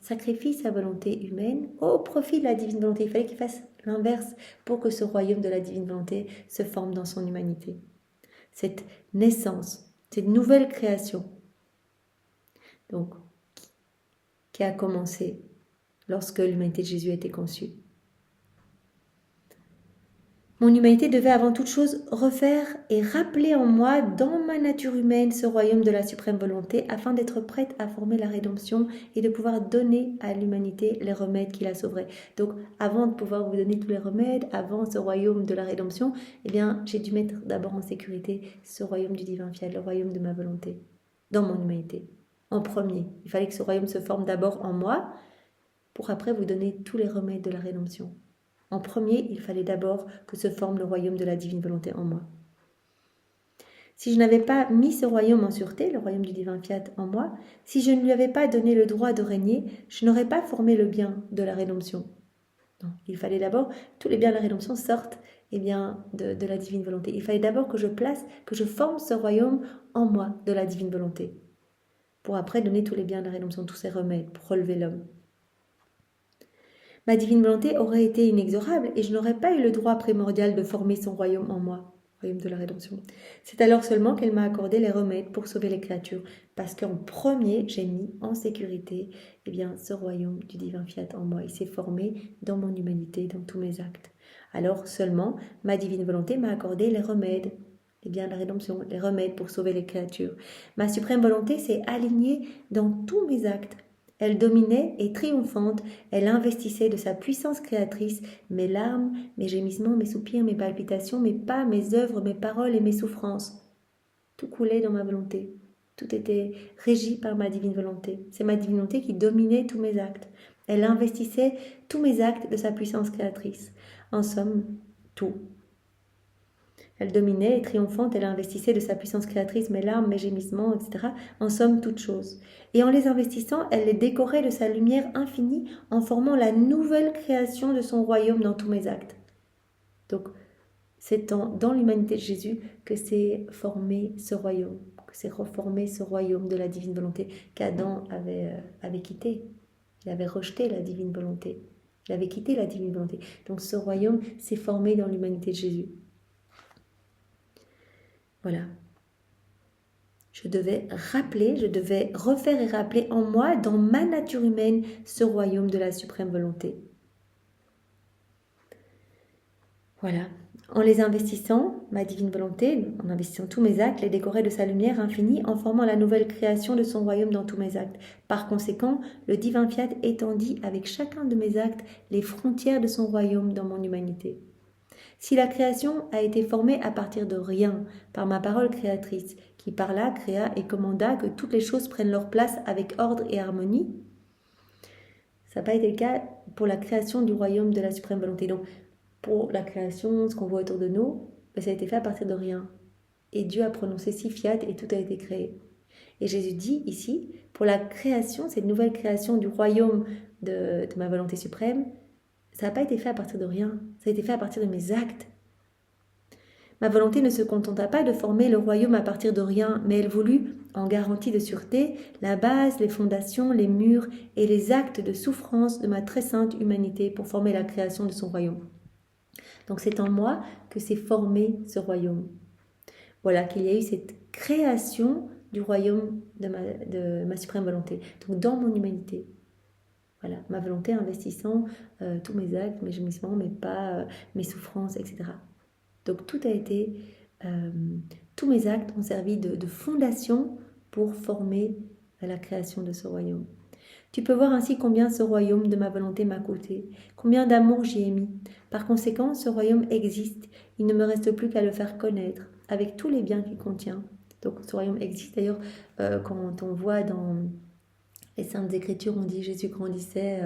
sacrifie sa volonté humaine au profit de la divine volonté. Il fallait qu'il fasse l'inverse pour que ce royaume de la divine volonté se forme dans son humanité. Cette naissance, cette nouvelle création, donc, qui a commencé lorsque l'humanité de Jésus a été conçue. Mon humanité devait avant toute chose refaire et rappeler en moi, dans ma nature humaine, ce royaume de la suprême volonté, afin d'être prête à former la rédemption et de pouvoir donner à l'humanité les remèdes qui la sauveraient. Donc, avant de pouvoir vous donner tous les remèdes, avant ce royaume de la rédemption, j'ai dû mettre d'abord en sécurité ce royaume du divin fiat, le royaume de ma volonté, dans mon humanité. En premier, il fallait que ce royaume se forme d'abord en moi, pour après vous donner tous les remèdes de la rédemption. En premier, il fallait d'abord que se forme le royaume de la divine volonté en moi. Si je n'avais pas mis ce royaume en sûreté, le royaume du divin fiat en moi, si je ne lui avais pas donné le droit de régner, je n'aurais pas formé le bien de la rédemption. Non, il fallait d'abord que tous les biens de la rédemption sortent de la divine volonté. Il fallait d'abord que je forme ce royaume en moi de la divine volonté, pour après donner tous les biens de la rédemption, tous ces remèdes, pour relever l'homme. Ma divine volonté aurait été inexorable et je n'aurais pas eu le droit primordial de former son royaume en moi, royaume de la rédemption. C'est alors seulement qu'elle m'a accordé les remèdes pour sauver les créatures, parce qu'en premier, j'ai mis en sécurité ce royaume du divin fiat en moi. Il s'est formé dans mon humanité, dans tous mes actes. Alors seulement, ma divine volonté m'a accordé les remèdes les biens de la rédemption, les remèdes pour sauver les créatures. Ma suprême volonté s'est alignée dans tous mes actes. Elle dominait et triomphante, elle investissait de sa puissance créatrice mes larmes, mes gémissements, mes soupirs, mes palpitations, mes pas, mes œuvres, mes paroles et mes souffrances. Tout coulait dans ma volonté. Tout était régi par ma divine volonté. C'est ma divine volonté qui dominait tous mes actes. Elle investissait tous mes actes de sa puissance créatrice. En somme, tout. Elle dominait et triomphante, elle investissait de sa puissance créatrice mes larmes, mes gémissements, etc. En somme, toutes choses. Et en les investissant, elle les décorait de sa lumière infinie en formant la nouvelle création de son royaume dans tous mes actes. Donc, c'est dans l'humanité de Jésus que s'est formé ce royaume, que s'est reformé ce royaume de la divine volonté qu'Adam avait quitté. Il avait rejeté la divine volonté. Il avait quitté la divine volonté. Donc ce royaume s'est formé dans l'humanité de Jésus. Voilà. Je devais refaire et rappeler en moi, dans ma nature humaine, ce royaume de la suprême volonté. Voilà. En les investissant, ma divine volonté, en investissant tous mes actes, les décorer de sa lumière infinie, en formant la nouvelle création de son royaume dans tous mes actes. Par conséquent, le divin fiat étendit avec chacun de mes actes les frontières de son royaume dans mon humanité. Si la création a été formée à partir de rien, par ma parole créatrice, qui par là créa et commanda que toutes les choses prennent leur place avec ordre et harmonie, ça n'a pas été le cas pour la création du royaume de la suprême volonté. Donc, pour la création, ce qu'on voit autour de nous, ça a été fait à partir de rien. Et Dieu a prononcé si fiat et tout a été créé. Et Jésus dit ici, pour la création, cette nouvelle création du royaume de ma volonté suprême, ça n'a pas été fait à partir de rien, ça a été fait à partir de mes actes. Ma volonté ne se contenta pas de former le royaume à partir de rien, mais elle voulut, en garantie de sûreté, la base, les fondations, les murs et les actes de souffrance de ma très sainte humanité pour former la création de son royaume. Donc c'est en moi que s'est formé ce royaume. Voilà, qu'il y a eu cette création du royaume de ma suprême volonté. Donc dans mon humanité. Voilà, ma volonté investissant tous mes actes, mes gémissements, mes pas, mes souffrances, etc. Donc tout a été, tous mes actes ont servi de fondation pour former la création de ce royaume. Tu peux voir ainsi combien ce royaume de ma volonté m'a coûté, combien d'amour j'y ai mis. Par conséquent, ce royaume existe, il ne me reste plus qu'à le faire connaître, avec tous les biens qu'il contient. Donc ce royaume existe, d'ailleurs, quand on voit dans les Saintes Écritures, on dit Jésus grandissait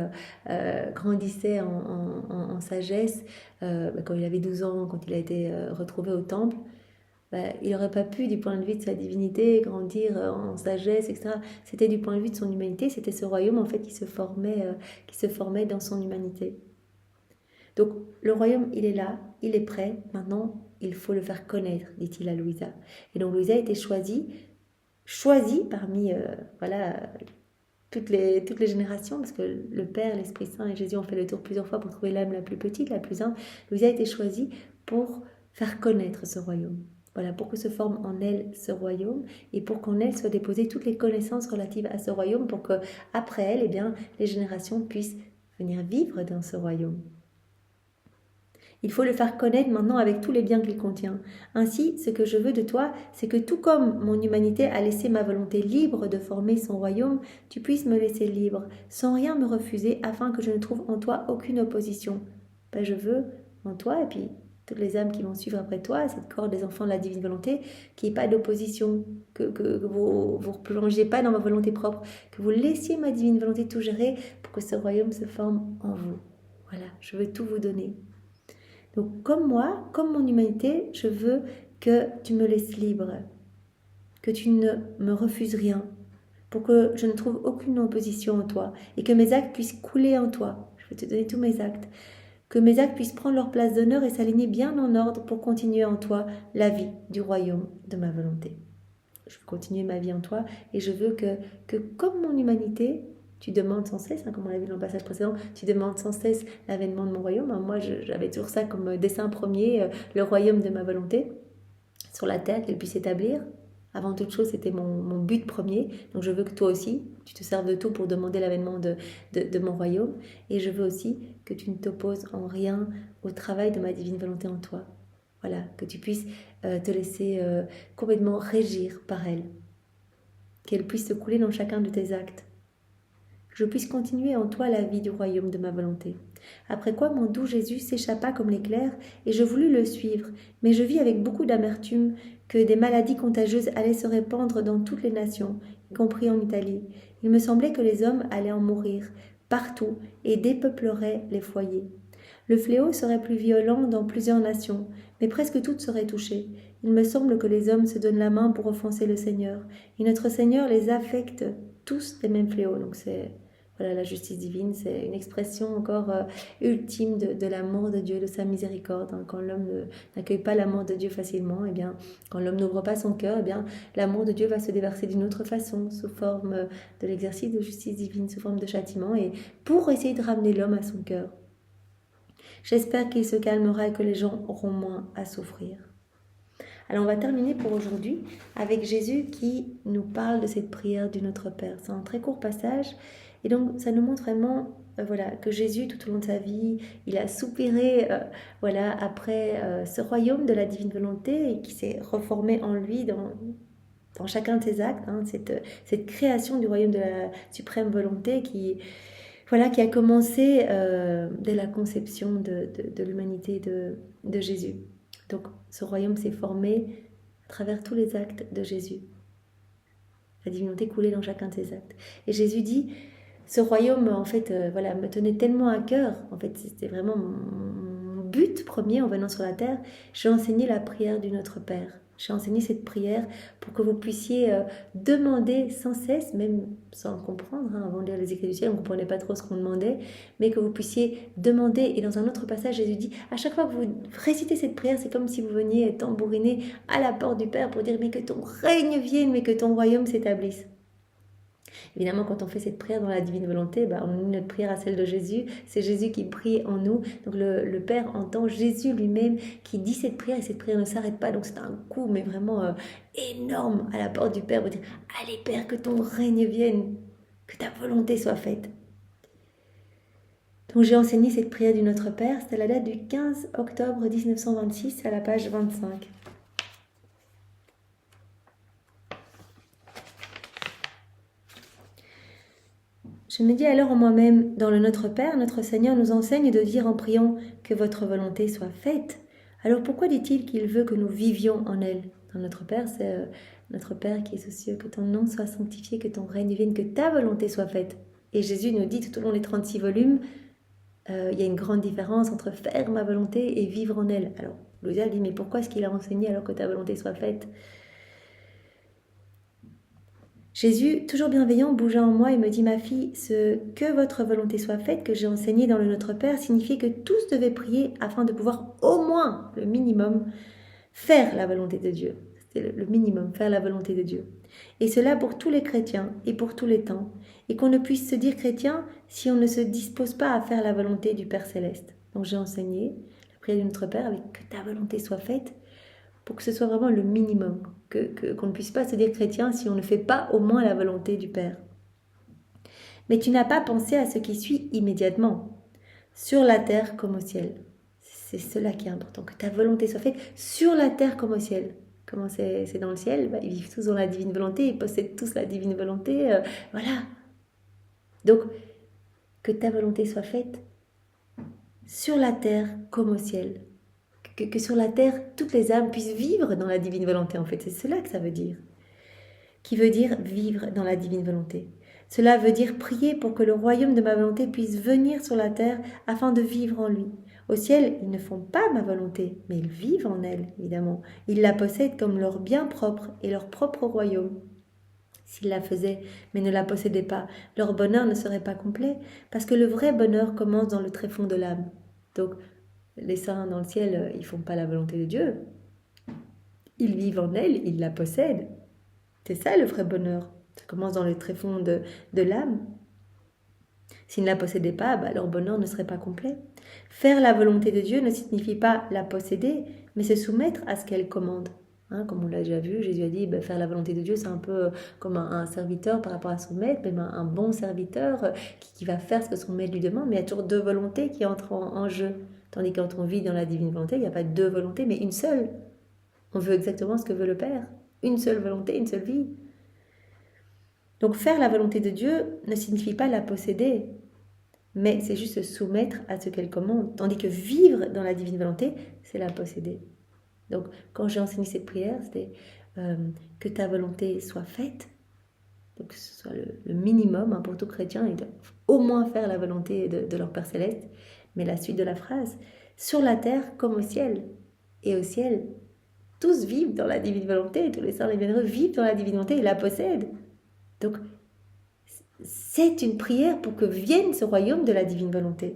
en sagesse, quand il avait 12 ans, quand il a été retrouvé au temple. Il n'aurait pas pu, du point de vue de sa divinité, grandir en sagesse, etc. C'était du point de vue de son humanité, c'était ce royaume en fait qui se formait dans son humanité. Donc le royaume, il est là, il est prêt, maintenant il faut le faire connaître, dit-il à Louisa. Et donc Louisa a été choisie parmi toutes les générations, parce que le Père, l'Esprit Saint et Jésus ont fait le tour plusieurs fois pour trouver l'âme la plus petite, la plus humble. Louisa a été choisie pour faire connaître ce royaume. Voilà, pour que se forme en elle ce royaume et pour qu'en elle soient déposées toutes les connaissances relatives à ce royaume pour qu'après elle, les générations puissent venir vivre dans ce royaume. Il faut le faire connaître maintenant avec tous les biens qu'il contient. Ainsi, ce que je veux de toi, c'est que tout comme mon humanité a laissé ma volonté libre de former son royaume, tu puisses me laisser libre, sans rien me refuser, afin que je ne trouve en toi aucune opposition. Je veux en toi, et puis toutes les âmes qui vont suivre après toi, cette corde des enfants de la divine volonté, qu'il n'y ait pas d'opposition, que vous ne plongiez pas dans ma volonté propre, que vous laissiez ma divine volonté tout gérer pour que ce royaume se forme en vous. Voilà, je veux tout vous donner. Donc comme moi, comme mon humanité, je veux que tu me laisses libre, que tu ne me refuses rien, pour que je ne trouve aucune opposition en toi, et que mes actes puissent couler en toi. Je veux te donner tous mes actes. Que mes actes puissent prendre leur place d'honneur et s'aligner bien en ordre pour continuer en toi la vie du royaume de ma volonté. Je veux continuer ma vie en toi et je veux que comme mon humanité, tu demandes sans cesse, comme on l'a vu dans le passage précédent, tu demandes sans cesse l'avènement de mon royaume. Moi, j'avais toujours ça comme dessein premier, le royaume de ma volonté sur la terre, qu'elle puisse s'établir. Avant toute chose, c'était mon but premier. Donc je veux que toi aussi, tu te serves de tout pour demander l'avènement de mon royaume. Et je veux aussi que tu ne t'opposes en rien au travail de ma divine volonté en toi. Voilà, que tu puisses te laisser complètement régir par elle. Qu'elle puisse se couler dans chacun de tes actes. Que je puisse continuer en toi la vie du royaume de ma volonté. Après quoi mon doux Jésus s'échappa comme l'éclair, et je voulus le suivre, mais je vis avec beaucoup d'amertume que des maladies contagieuses allaient se répandre dans toutes les nations, y compris en Italie. Il me semblait que les hommes allaient en mourir, partout, et dépeupleraient les foyers. Le fléau serait plus violent dans plusieurs nations, mais presque toutes seraient touchées. Il me semble que les hommes se donnent la main pour offenser le Seigneur, et notre Seigneur les affecte tous des mêmes fléaux. Donc c'est voilà, la justice divine, c'est une expression encore ultime de l'amour de Dieu, de sa miséricorde. Hein. Quand l'homme n'accueille pas l'amour de Dieu facilement, eh bien, quand l'homme n'ouvre pas son cœur, eh bien, l'amour de Dieu va se déverser d'une autre façon, sous forme de l'exercice de justice divine, sous forme de châtiment, et pour essayer de ramener l'homme à son cœur. J'espère qu'il se calmera et que les gens auront moins à souffrir. Alors on va terminer pour aujourd'hui avec Jésus qui nous parle de cette prière du Notre Père. C'est un très court passage et donc ça nous montre vraiment que Jésus tout au long de sa vie, il a soupiré après ce royaume de la divine volonté et qui s'est reformé en lui dans chacun de ses actes, hein, cette création du royaume de la suprême volonté qui a commencé dès la conception de l'humanité de Jésus. Donc ce royaume s'est formé à travers tous les actes de Jésus. La divinité coulait dans chacun de ses actes. Et Jésus dit, ce royaume en fait me tenait tellement à cœur, en fait c'était vraiment mon but premier en venant sur la terre, j'ai enseigné la prière du Notre Père. J'ai enseigné cette prière pour que vous puissiez demander sans cesse, même sans comprendre, hein, avant de lire les écrits du ciel, on ne comprenait pas trop ce qu'on demandait, mais que vous puissiez demander. Et dans un autre passage, Jésus dit, à chaque fois que vous récitez cette prière, c'est comme si vous veniez tambouriner à la porte du Père pour dire, mais que ton règne vienne, mais que ton royaume s'établisse. Évidemment, quand on fait cette prière dans la divine volonté, on unit notre prière à celle de Jésus. C'est Jésus qui prie en nous. Donc le Père entend Jésus lui-même qui dit cette prière et cette prière ne s'arrête pas. Donc c'est un coup, mais vraiment énorme à la porte du Père pour dire « Allez Père, que ton règne vienne, que ta volonté soit faite. » Donc j'ai enseigné cette prière du Notre Père. C'est à la date du 15 octobre 1926 à la page 25. Je me dis alors en moi-même, dans le Notre Père, notre Seigneur nous enseigne de dire en priant que votre volonté soit faite. Alors pourquoi dit-il qu'il veut que nous vivions en elle? Dans Notre Père, c'est notre Père qui est aux cieux, que ton nom soit sanctifié, que ton règne vienne, que ta volonté soit faite. Et Jésus nous dit tout au long des 36 volumes, il y a une grande différence entre faire ma volonté et vivre en elle. Alors, Louisa dit, mais pourquoi est-ce qu'il a enseigné alors que ta volonté soit faite? Jésus, toujours bienveillant, bougea en moi et me dit « Ma fille, ce que votre volonté soit faite, que j'ai enseigné dans le Notre Père, signifie que tous devaient prier afin de pouvoir au moins, le minimum, faire la volonté de Dieu. » C'était le minimum, faire la volonté de Dieu. Et cela pour tous les chrétiens et pour tous les temps. Et qu'on ne puisse se dire chrétien si on ne se dispose pas à faire la volonté du Père Céleste. Donc j'ai enseigné la prière de Notre Père avec « Que ta volonté soit faite » pour que ce soit vraiment le minimum, qu'on ne puisse pas se dire chrétien si on ne fait pas au moins la volonté du Père. Mais tu n'as pas pensé à ce qui suit immédiatement, sur la terre comme au ciel. C'est cela qui est important, que ta volonté soit faite sur la terre comme au ciel. Comment c'est dans le ciel? Ils vivent tous dans la divine volonté, ils possèdent tous la divine volonté, voilà. Donc, que ta volonté soit faite sur la terre comme au ciel. Que sur la terre, toutes les âmes puissent vivre dans la divine volonté, en fait. C'est cela que ça veut dire. Qui veut dire vivre dans la divine volonté. Cela veut dire prier pour que le royaume de ma volonté puisse venir sur la terre afin de vivre en lui. Au ciel, ils ne font pas ma volonté, mais ils vivent en elle, évidemment. Ils la possèdent comme leur bien propre et leur propre royaume. S'ils la faisaient, mais ne la possédaient pas, leur bonheur ne serait pas complet, parce que le vrai bonheur commence dans le tréfonds de l'âme. Donc, les saints dans le ciel, ils ne font pas la volonté de Dieu. Ils vivent en elle, ils la possèdent. C'est ça le vrai bonheur. Ça commence dans le tréfonds de l'âme. S'ils ne la possédaient pas, leur bonheur ne serait pas complet. Faire la volonté de Dieu ne signifie pas la posséder, mais se soumettre à ce qu'elle commande. Hein, comme on l'a déjà vu, Jésus a dit, faire la volonté de Dieu, c'est un peu comme un serviteur par rapport à son maître, même un bon serviteur qui va faire ce que son maître lui demande, mais il y a toujours deux volontés qui entrent en jeu. Tandis que quand on vit dans la divine volonté, il n'y a pas deux volontés, mais une seule. On veut exactement ce que veut le Père. Une seule volonté, une seule vie. Donc faire la volonté de Dieu ne signifie pas la posséder, mais c'est juste se soumettre à ce qu'elle commande. Tandis que vivre dans la divine volonté, c'est la posséder. Donc quand j'ai enseigné cette prière, c'était que ta volonté soit faite. Donc que ce soit le minimum pour tout chrétien, ils doivent au moins faire la volonté de leur Père Céleste. Mais la suite de la phrase, sur la terre comme au ciel. Et au ciel, tous vivent dans la divine volonté, tous les saints et les bienheureux vivent dans la divine volonté et la possèdent. Donc, c'est une prière pour que vienne ce royaume de la divine volonté.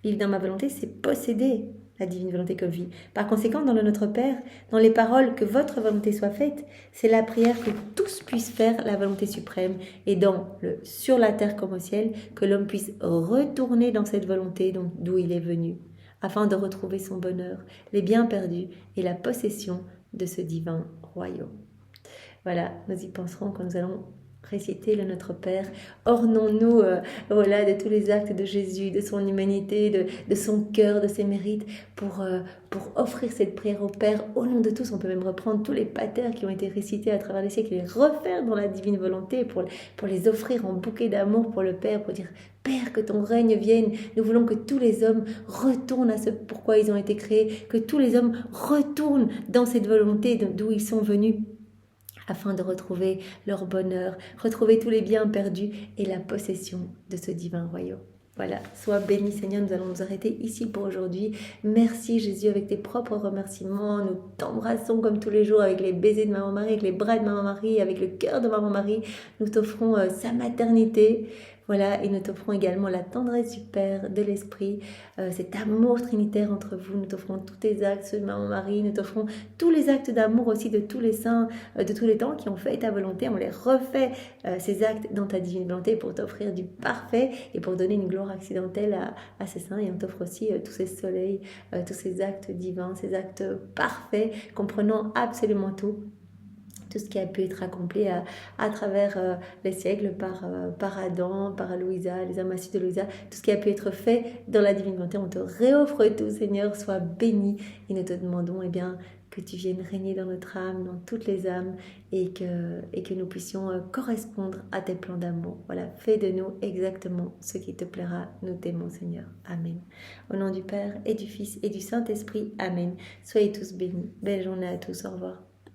Vivre dans ma volonté, c'est posséder la divine volonté comme vie. Par conséquent, dans le Notre Père, dans les paroles « que votre volonté soit faite », c'est la prière que tous puissent faire la volonté suprême et dans le « sur la terre comme au ciel », que l'homme puisse retourner dans cette volonté d'où il est venu, afin de retrouver son bonheur, les biens perdus et la possession de ce divin royaume. Voilà, nous y penserons quand nous allons réciter le Notre Père. Ornons-nous de tous les actes de Jésus, de son humanité, de son cœur, de ses mérites, pour offrir cette prière au Père au nom de tous. On peut même reprendre tous les paters qui ont été récités à travers les siècles et les refaire dans la divine volonté pour les offrir en bouquet d'amour pour le Père, pour dire « Père, que ton règne vienne. Nous voulons que tous les hommes retournent à ce pourquoi ils ont été créés, que tous les hommes retournent dans cette volonté d'où ils sont venus, afin de retrouver leur bonheur, retrouver tous les biens perdus et la possession de ce divin royaume. » Voilà, sois béni Seigneur, nous allons nous arrêter ici pour aujourd'hui. Merci Jésus, avec tes propres remerciements, nous t'embrassons comme tous les jours avec les baisers de Maman Marie, avec les bras de Maman Marie, avec le cœur de Maman Marie. Nous t'offrons sa maternité. Voilà, et nous t'offrons également la tendresse du Père, de l'Esprit, cet amour trinitaire entre vous. Nous t'offrons tous tes actes, ceux de Maman Marie. Nous t'offrons tous les actes d'amour aussi de tous les saints, de tous les temps qui ont fait ta volonté. On les refait, ces actes, dans ta divine volonté pour t'offrir du parfait et pour donner une gloire accidentelle à ces saints. Et on t'offre aussi tous ces soleils, tous ces actes divins, ces actes parfaits, comprenant absolument tout ce qui a pu être accompli à travers les siècles par Adam, par Louisa, les âmes assis de Louisa, tout ce qui a pu être fait dans la divine volonté. On te réoffre tout, Seigneur, sois béni. Et nous te demandons que tu viennes régner dans notre âme, dans toutes les âmes, et que nous puissions correspondre à tes plans d'amour. Voilà, fais de nous exactement ce qui te plaira. Nous t'aimons, Seigneur. Amen. Au nom du Père et du Fils et du Saint-Esprit. Amen. Soyez tous bénis. Belle journée à tous. Au revoir.